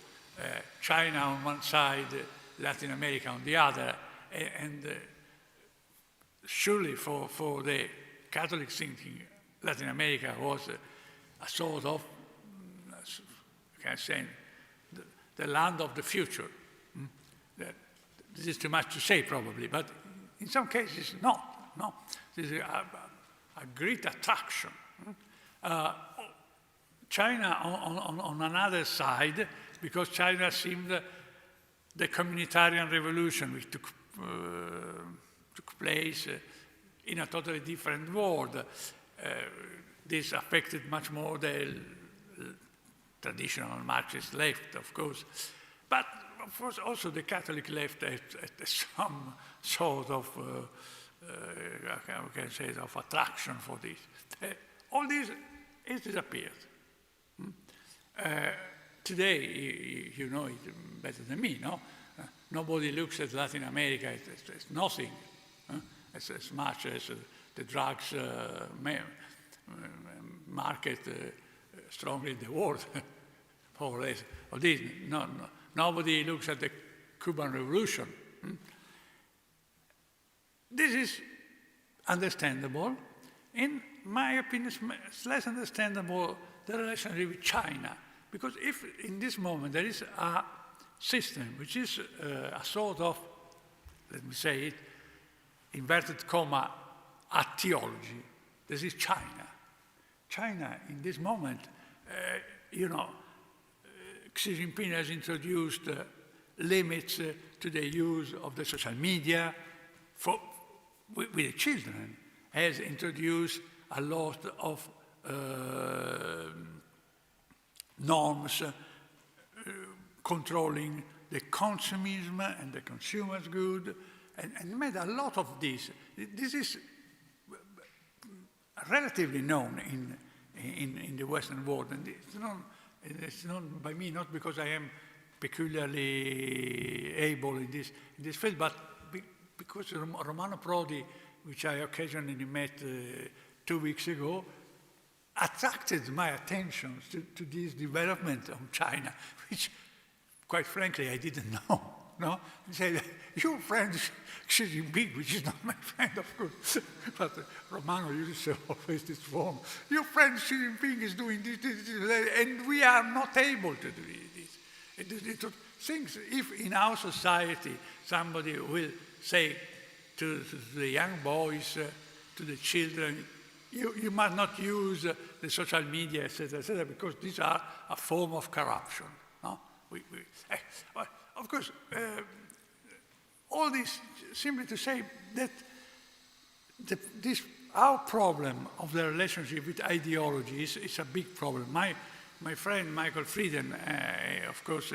China on one side, Latin America on the other, and surely for the Catholic thinking, Latin America was a sort of, can I say, the land of the future. This is too much to say, probably, but in some cases, not. No, this is a great attraction. China on another side, because China seemed the communitarian revolution which took place in a totally different world. This affected much more the traditional Marxist left, of course, but of course also the Catholic left had some sort of, how can I say, of attraction for this. All this has disappeared. Today, you know it better than me, no? Nobody looks at Latin America as nothing, as much as the drugs market strongly in the world, more or less. Or this. No, nobody looks at the Cuban Revolution. This is understandable. In my opinion, it's less understandable the relationship with China. Because if in this moment there is a system which is a sort of, let me say it, inverted comma, a theology, this is China. China, in this moment, you know, Xi Jinping has introduced limits to the use of the social media with the children, has introduced a lot of norms controlling the consumism and the consumer's good, and made a lot of this. This is relatively known in the Western world, and it's known by me not because I am peculiarly able in this field, but because Romano Prodi, which I occasionally met 2 weeks ago, attracted my attention to this development of China, which, quite frankly, I didn't know. No, he said, "Your friend Xi Jinping," which is not my friend, of course, but Romano uses always this form. "Your friend Xi Jinping is doing this, and we are not able to do this." It things, if in our society somebody will say to the young boys, to the children, you must not use the social media, etc., because these are a form of corruption. No? Of course, all this simply to say that our problem of the relationship with ideology is a big problem. My friend Michael Frieden, of course,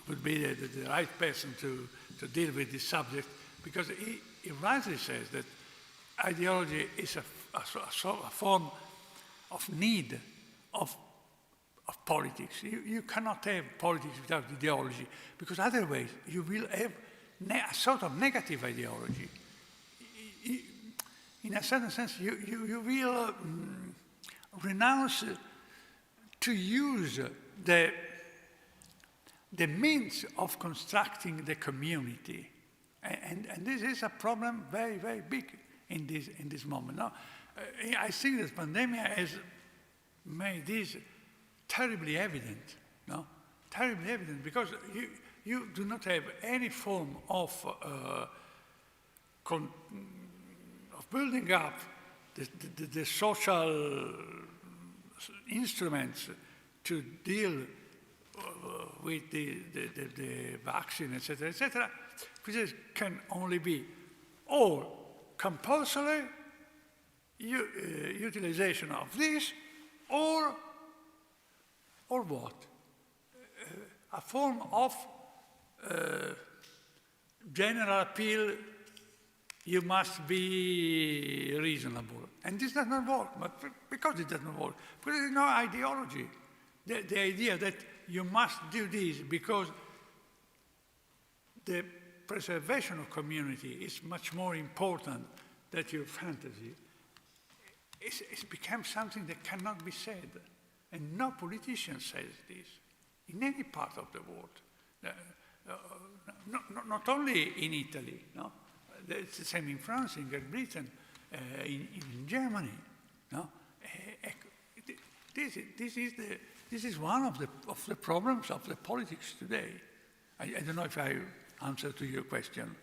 would be the right person to deal with this subject, because he rightly says that ideology is a form of need of politics. You cannot have politics without ideology, because otherwise you will have a sort of negative ideology. In a certain sense, you will renounce to use the means of constructing the community. And this is a problem very, very big in this moment. Now, I think that pandemic has made this terribly evident, no? Terribly evident, because you do not have any form of building up the social instruments to deal with the vaccine, etc., which can only be or compulsory utilization of this, or what? A form of general appeal, you must be reasonable. And this does not work, but because it does not work, because there is no ideology. The idea that you must do this because the preservation of community is much more important than your fantasy, it's become something that cannot be said. And no politician says this in any part of the world. Not only in Italy, no? It's the same in France, in Great Britain, in Germany. No? This is one of the problems of the politics today. I don't know if I answered to your question.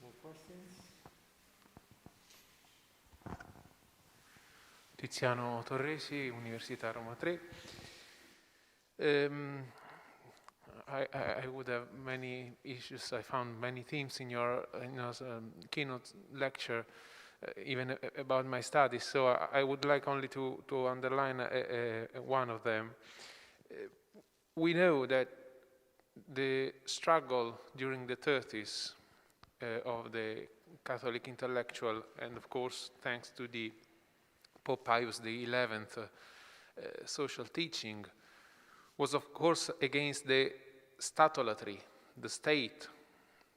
More questions? Tiziano Torresi, Università Roma 3. I would have many issues. I found many themes in your keynote lecture, even about my studies. So I would like only to underline one of them. We know that the struggle during the 30s of the Catholic intellectual, and of course thanks to the Pope Pius XI social teaching, was of course against the statolatry, the state,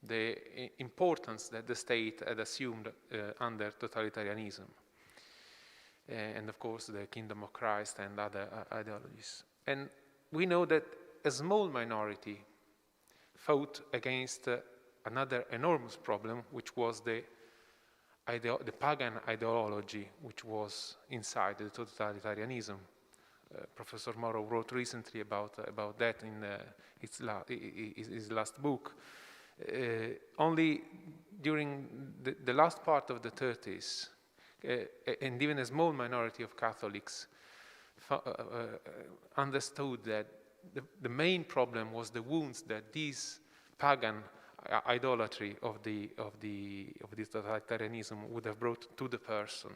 the importance that the state had assumed under totalitarianism, and of course the Kingdom of Christ and other ideologies. And we know that a small minority fought against another enormous problem, which was the pagan ideology which was inside the totalitarianism. Professor Moro wrote recently about that in his last book. Only during the last part of the 30s, and even a small minority of Catholics understood that the main problem was the wounds that this pagan idolatry of the totalitarianism would have brought to the person.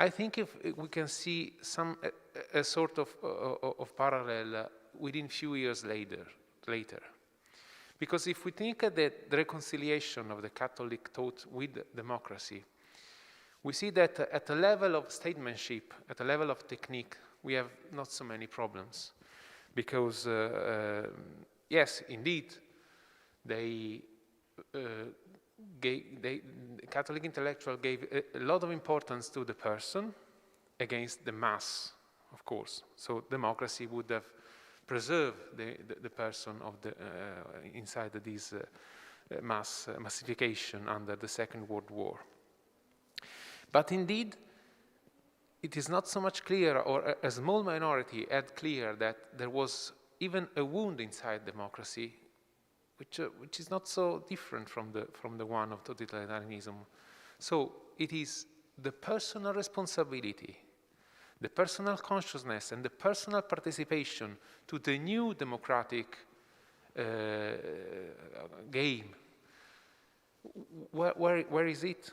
I think if we can see a sort of parallel within few years later. Because if we think at the reconciliation of the Catholic thought with democracy, we see that at the level of statesmanship, at the level of technique, we have not so many problems. Because, yes, indeed, the Catholic intellectual gave a lot of importance to the person against the mass, of course. So democracy would have preserved the person of inside this massification under the Second World War. But indeed, it is not so much clear, or a small minority had clear, that there was even a wound inside democracy, which is not so different from the one of totalitarianism. So it is the personal responsibility the personal consciousness and the personal participation to the new democratic game, where is it?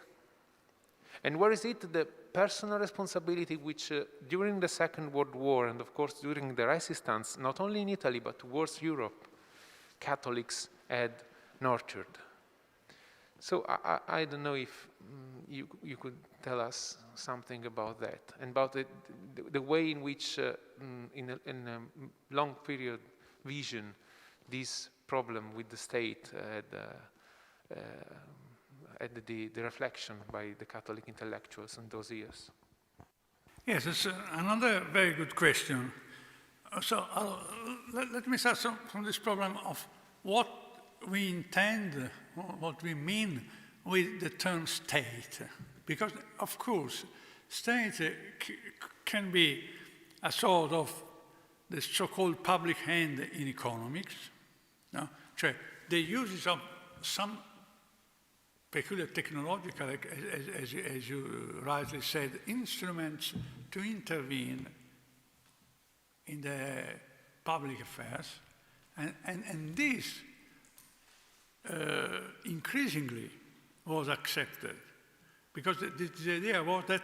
And where is it the personal responsibility which during the Second World War and of course during the resistance, not only in Italy but towards Europe, Catholics had nurtured? So I don't know if you could tell us something about that, and about the way in which in a long period vision this problem with the state had the reflection by the Catholic intellectuals in those years. Yes, it's another very good question. So let me start from this problem of what we intend, what we mean with the term state. Because, of course, state can be a sort of the so-called public hand in economics. No? Cioè, the use of some peculiar technological, as you rightly said, instruments to intervene in the public affairs. And this increasingly was accepted, because the idea was that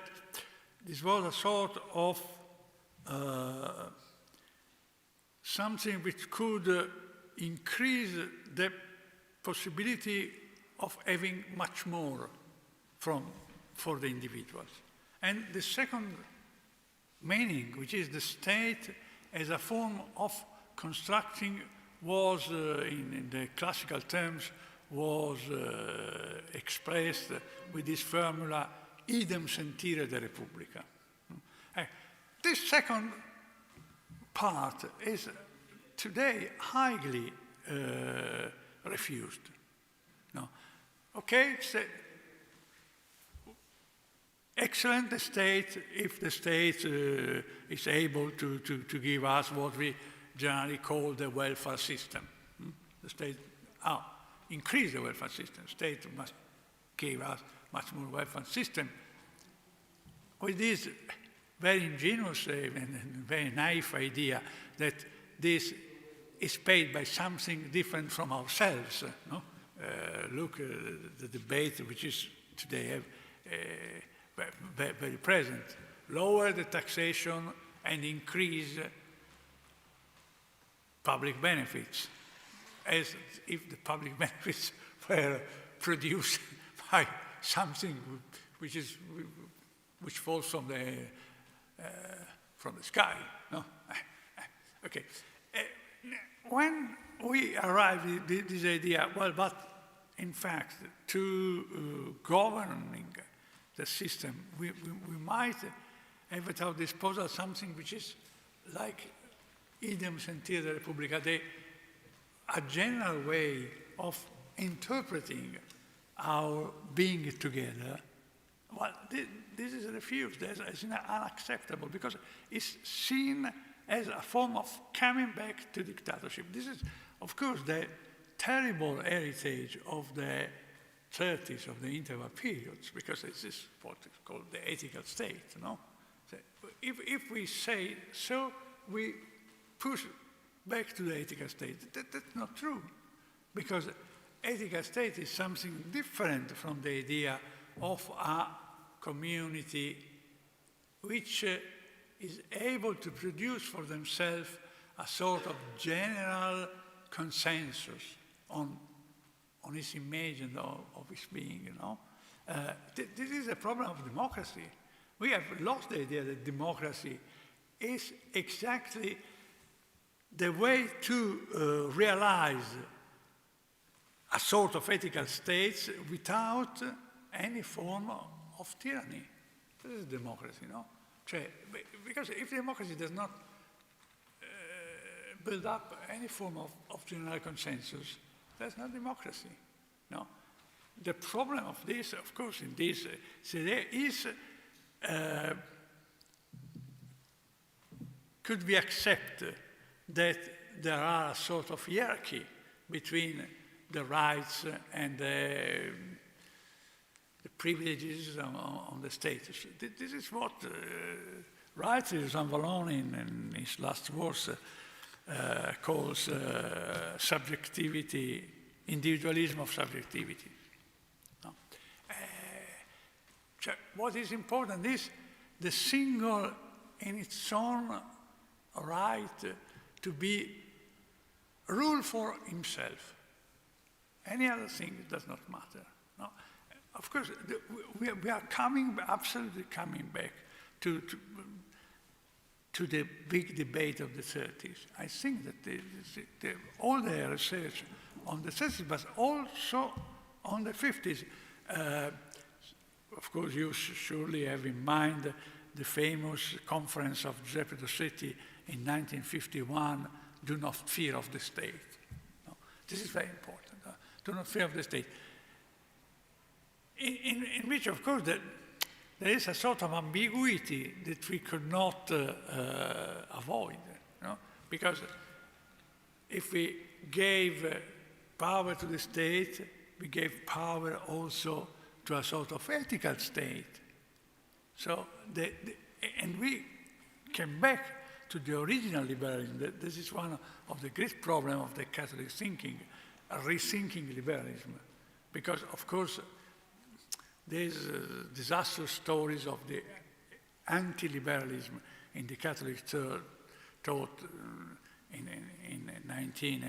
this was a sort of something which could increase the possibility of having much more for the individuals. And the second meaning, which is the state as a form of constructing, was, in the classical terms, was expressed with this formula, idem sentire de Repubblica. This second part is today highly refused. No. Okay, excellent the state, if the state is able to give us what we generally call the welfare system. The state, increase the welfare system. State must give us much more welfare system. With this very ingenious and very naive idea that this is paid by something different from ourselves. No? Look at the debate which is today very present. Lower the taxation and increase public benefits, as if the public benefits were produced by something which falls from the sky. No? Okay. When we arrive at this idea, well, but in fact, to governing the system, we might have at our disposal something which is like idem sentire de Repubblica, a general way of interpreting our being together. Well, this is refused as unacceptable, because it's seen as a form of coming back to dictatorship. This is, of course, the terrible heritage of the 30s, of the interwar periods, because this is what is called the ethical state. No? So if we say so, we push back to the ethical state. That's not true, because ethical state is something different from the idea of a community which is able to produce for themselves a sort of general consensus on its image and of its being, you know. This is a problem of democracy. We have lost the idea that democracy is exactly the way to realize a sort of ethical states without any form of tyranny. This is democracy, no? Because if democracy does not build up any form of general consensus, that's not democracy, no? The problem of this, of course, in this, there is, could we accept that there are a sort of hierarchy between the rights and the privileges on the state? This is what rightly, Zanvalone in his last words calls subjectivity, individualism of subjectivity. No? What is important is the single in its own right to be rule for himself. Any other thing does not matter. No? Of course, we are absolutely coming back to the big debate of the 30s. I think that all the research on the 30s, but also on the 50s. Of course, you surely have in mind the famous conference of Giuseppe Dossetti in 1951, Do Not Fear of the State. No? This is very important. Do not fear of the state. In which, of course, there is a sort of ambiguity that we could not avoid. No? Because if we gave power to the state, we gave power also to a sort of ethical state. So, and we came back to the original liberalism. This is one of the great problems of the Catholic thinking, rethinking liberalism. Because, of course, there's disastrous stories of the anti-liberalism in the Catholic thought in 19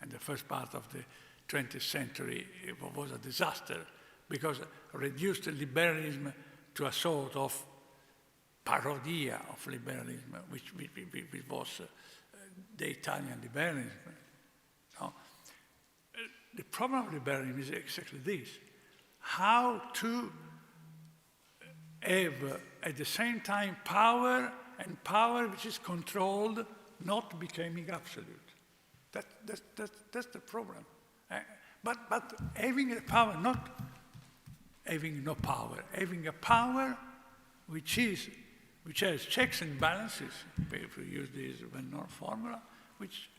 and the first part of the 20th century. It was a disaster because it reduced liberalism to a sort of parodia of liberalism, which was the Italian liberalism. No? The problem of liberalism is exactly this: how to have at the same time power, and power which is controlled, not becoming absolute. That's the problem. But having a power, not having no power, having a power which has checks and balances, if we use this well-known formula, which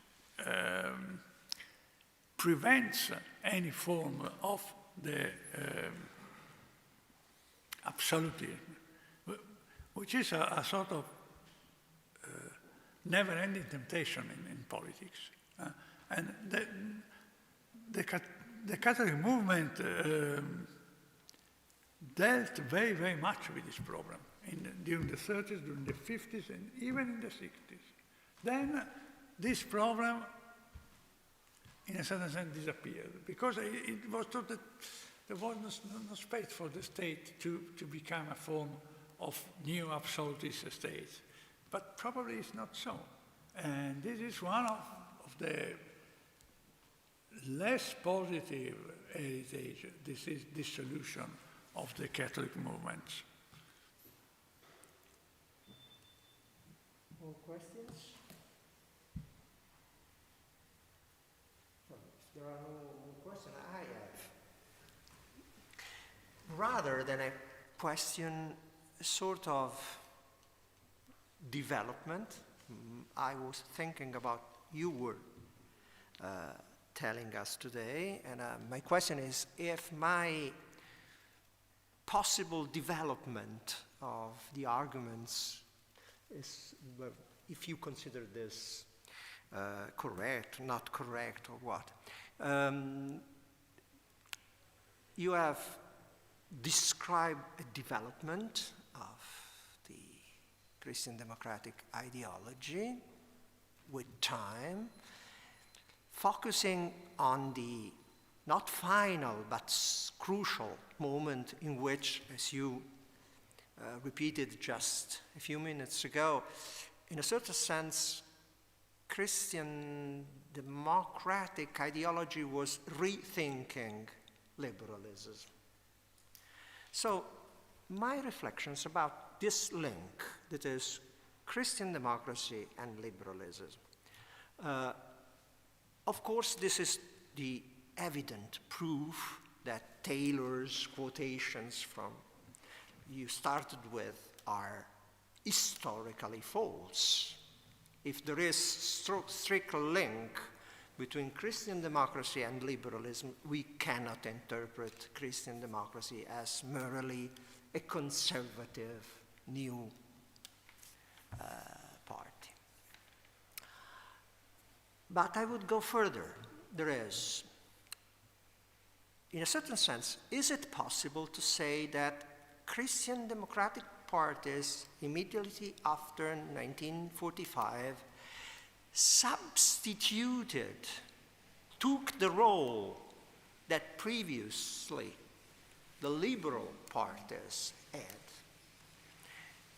prevents any form of the absolutism, which is a sort of never-ending temptation in politics. And the Catholic movement dealt very, very much with this problem during the 30s, during the 50s, and even in the 60s. Then this problem, in a certain sense, disappeared because it was thought that there was no space for the state to become a form of new absolutist state. But probably it's not so. And this is one of the less positive heritage, this is dissolution of the Catholic movements. More questions? If there are no more questions, I have. Rather than a question, sort of development, I was thinking about you were telling us today, and my question is if my possible development of the arguments is, if you consider this correct, not correct, or what. You have described a development of the Christian democratic ideology with time, focusing on the not final but crucial moment in which, as you repeated just a few minutes ago, in a certain sense, Christian democratic ideology was rethinking liberalism. So my reflections about this link, that is Christian democracy and liberalism. Of course, this is the evident proof that Taylor's quotations from you started with are historically false. If there is strict link between Christian democracy and liberalism, we cannot interpret Christian democracy as merely a conservative new party. But I would go further. There is, in a certain sense, is it possible to say that Christian democratic parties immediately after 1945 substituted, took the role that previously the liberal parties had?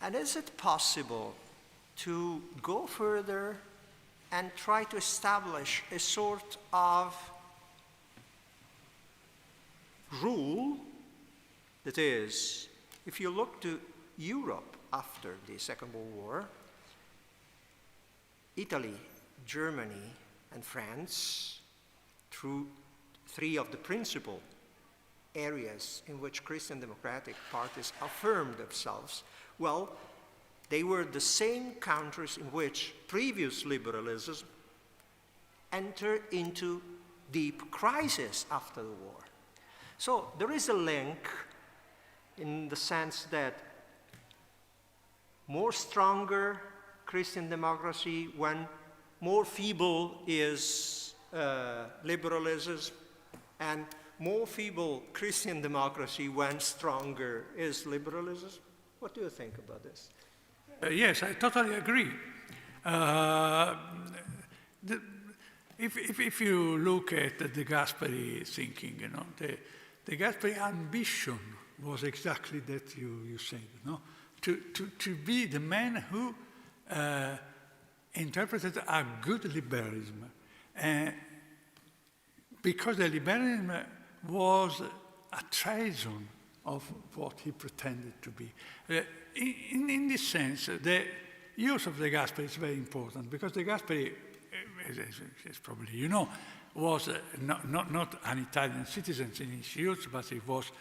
And is it possible to go further and try to establish a sort of rule that is, if you look to Europe after the Second World War, Italy, Germany, and France, through three of the principal areas in which Christian democratic parties affirmed themselves, well, they were the same countries in which previous liberalism entered into deep crisis after the war. So there is a link in the sense that more stronger Christian democracy when more feeble is liberalism, and more feeble Christian democracy when stronger is liberalism. What do you think about this? Yes, I totally agree. If you look at the Gasperi thinking, you know, the Gasperi ambition was exactly that you said, you know, to be the man who interpreted a good liberalism, because the liberalism was a treason of what he pretended to be. In this sense, the use of the Gasperi is very important, because the Gasperi, as probably you know, was not an Italian citizen in his youth, but he was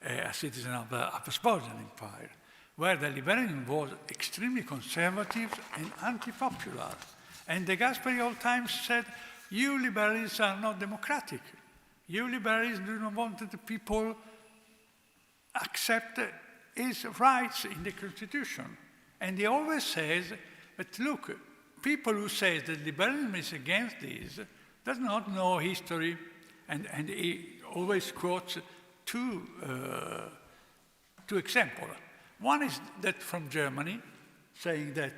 a citizen of the Apostolic Empire, where the liberalism was extremely conservative and anti-popular. And the Gasperi all times said, you liberals are not democratic. You liberals do not want that the people accept his rights in the Constitution. And he always says, but look, people who say that liberalism is against this does not know history. And he always quotes two examples. One is that from Germany, saying that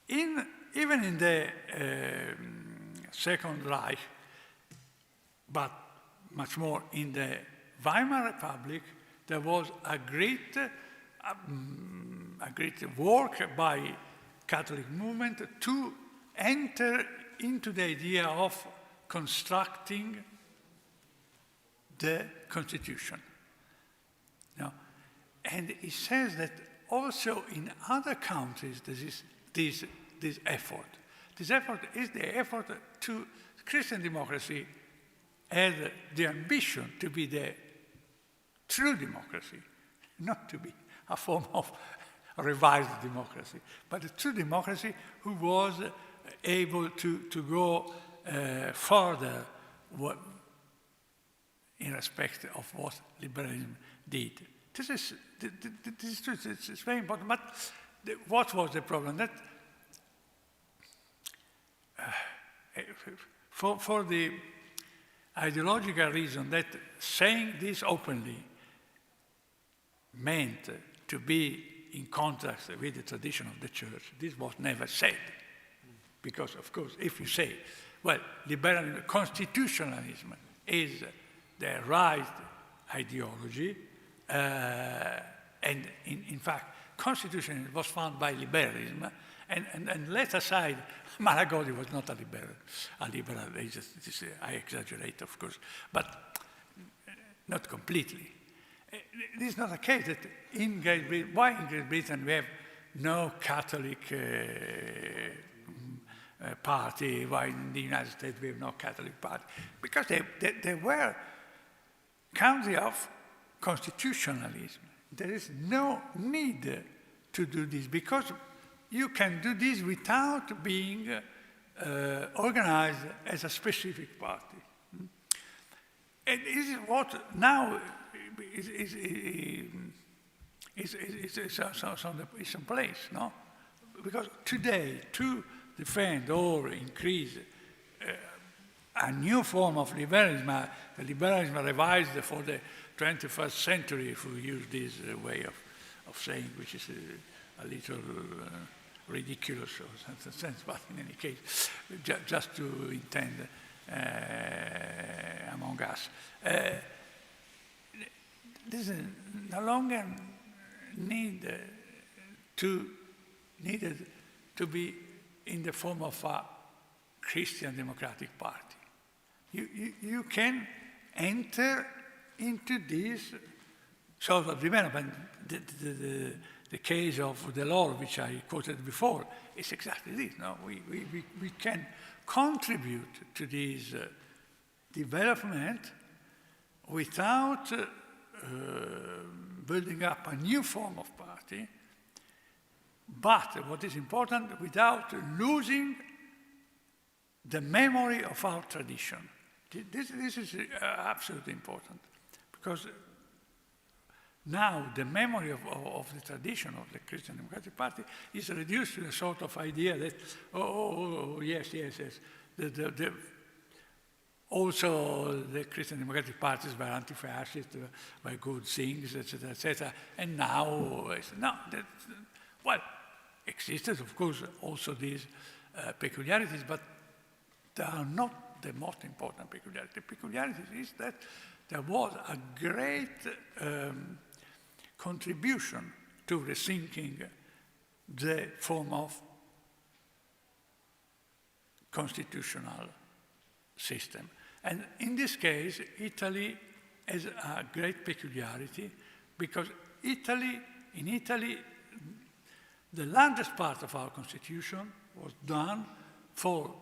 even in the Second Reich, but much more in the Weimar Republic, there was a great work by Catholic movement to enter into the idea of constructing the Constitution. Now, and he says that also in other countries there is this effort. This effort is the effort to Christian democracy has the ambition to be the true democracy, not to be a form of revised democracy, but a true democracy who was able to go further in respect of what liberalism did. This is true, it's very important, but what was the problem? That for the ideological reason that saying this openly meant to be in contrast with the tradition of the church, this was never said. Because, of course, if you say, well, liberalism, constitutionalism is the right ideology, and in fact, constitutionalism was found by liberalism, and let aside, Maragodi was not a liberal, I exaggerate, of course, but not completely. This is not the case that in Great Britain, why in Great Britain we have no Catholic party, why in the United States we have no Catholic party? Because they were country of constitutionalism. There is no need to do this, because you can do this without being organized as a specific party. And this is what now is in place, no? because today, to defend or increase a new form of liberalism, the liberalism revised for the 21st century, if we use this way of saying, which is a little ridiculous or some sense, but in any case, just to intend among us. This is no longer needed to be in the form of a Christian Democratic Party. You can enter into this sort of development. The case of the law, which I quoted before, is exactly this. No? We can contribute to this development without building up a new form of party, but what is important, without losing the memory of our tradition. This is absolutely important, because now the memory of the tradition of the Christian Democratic Party is reduced to a sort of idea that, yes. Also, the Christian Democratic parties were anti-fascist, were good things, etc., etc. And now, existed, of course, also these peculiarities, but they are not the most important peculiarity. The peculiarity is that there was a great contribution to rethinking the form of constitutional system. And in this case, Italy has a great peculiarity, because in Italy, the largest part of our constitution was done for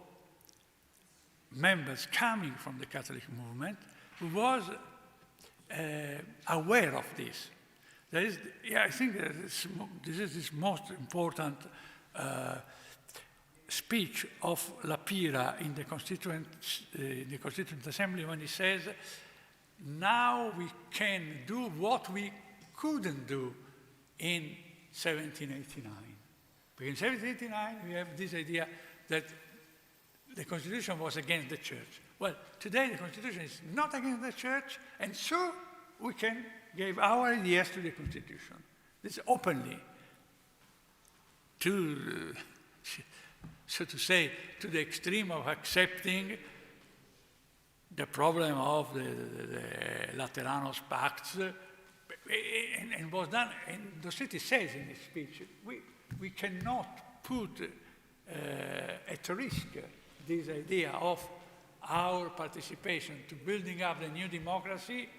members coming from the Catholic movement who was aware of this. I think this is this most important speech of La Pira in the Constituent Assembly, when he says, now we can do what we couldn't do in 1789. Because in 1789 we have this idea that the Constitution was against the Church. Well, today the Constitution is not against the Church, and so we can give our ideas to the Constitution. This openly, so to say, to the extreme of accepting the problem of the Lateranos Pacts, and was done, and Dossetti says in his speech, we cannot put at risk this idea of our participation to building up the new democracy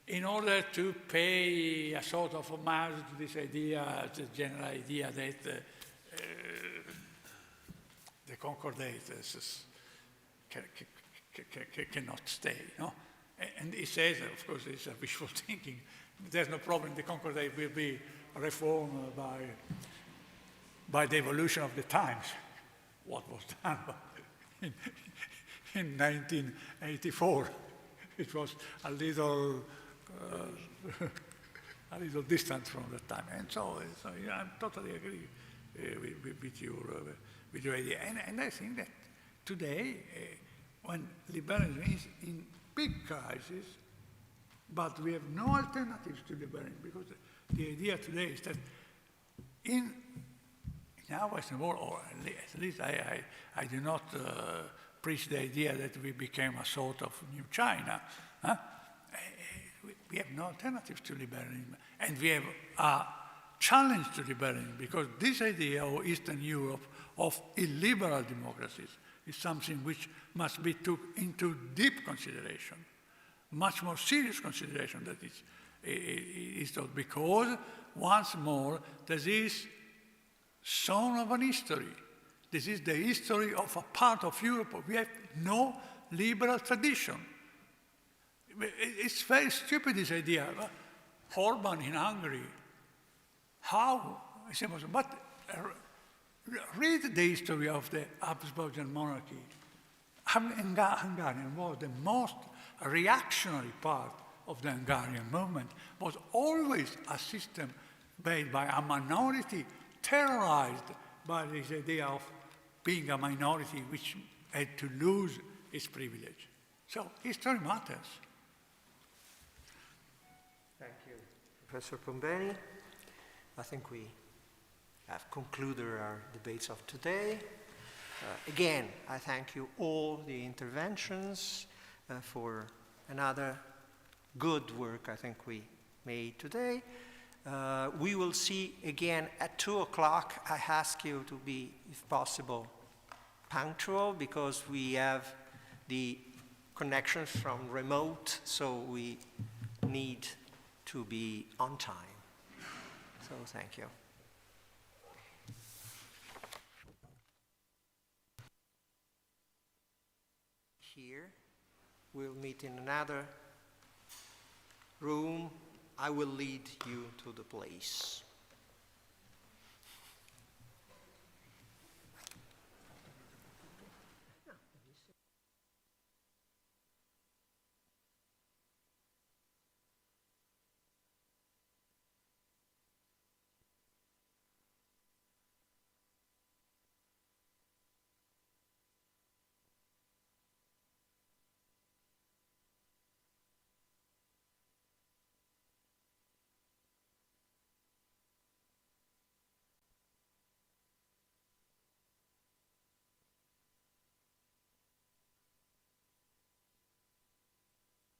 in order to pay a sort of homage to this idea, the general idea that the concordates cannot stay, no? And he says, of course, it's a wishful thinking. There's no problem. The concordate will be reformed by the evolution of the times. What was done in 1984? It was a little distant from that time, and so yeah, I totally agree with your idea. And I think that today, when liberalism is in big crisis, but we have no alternatives to liberalism, because the idea today is that in our Western world, or at least I do not preach the idea that we became a sort of new China. We have no alternatives to liberalism, and we have a challenge to liberalism, because this idea of Eastern Europe of illiberal democracies is something which must be taken into deep consideration, much more serious consideration that is thought, because once more this is son of an history. This is the history of a part of Europe. We have no liberal tradition. It's very stupid, this idea. Orban in Hungary, how? But read the history of the Habsburgian monarchy. Hungarian was the most reactionary part of the Hungarian movement, was always a system made by a minority terrorized by this idea of being a minority which had to lose its privilege. So history matters. Thank you, Professor Pombeni. I think we have concluded our debates of today. Again, I thank you all the interventions for another good work I think we made today. We will see again at 2 o'clock. I ask you to be, if possible, punctual, because we have the connections from remote, so we need to be on time. So thank you. Here, we'll meet in another room. I will lead you to the place.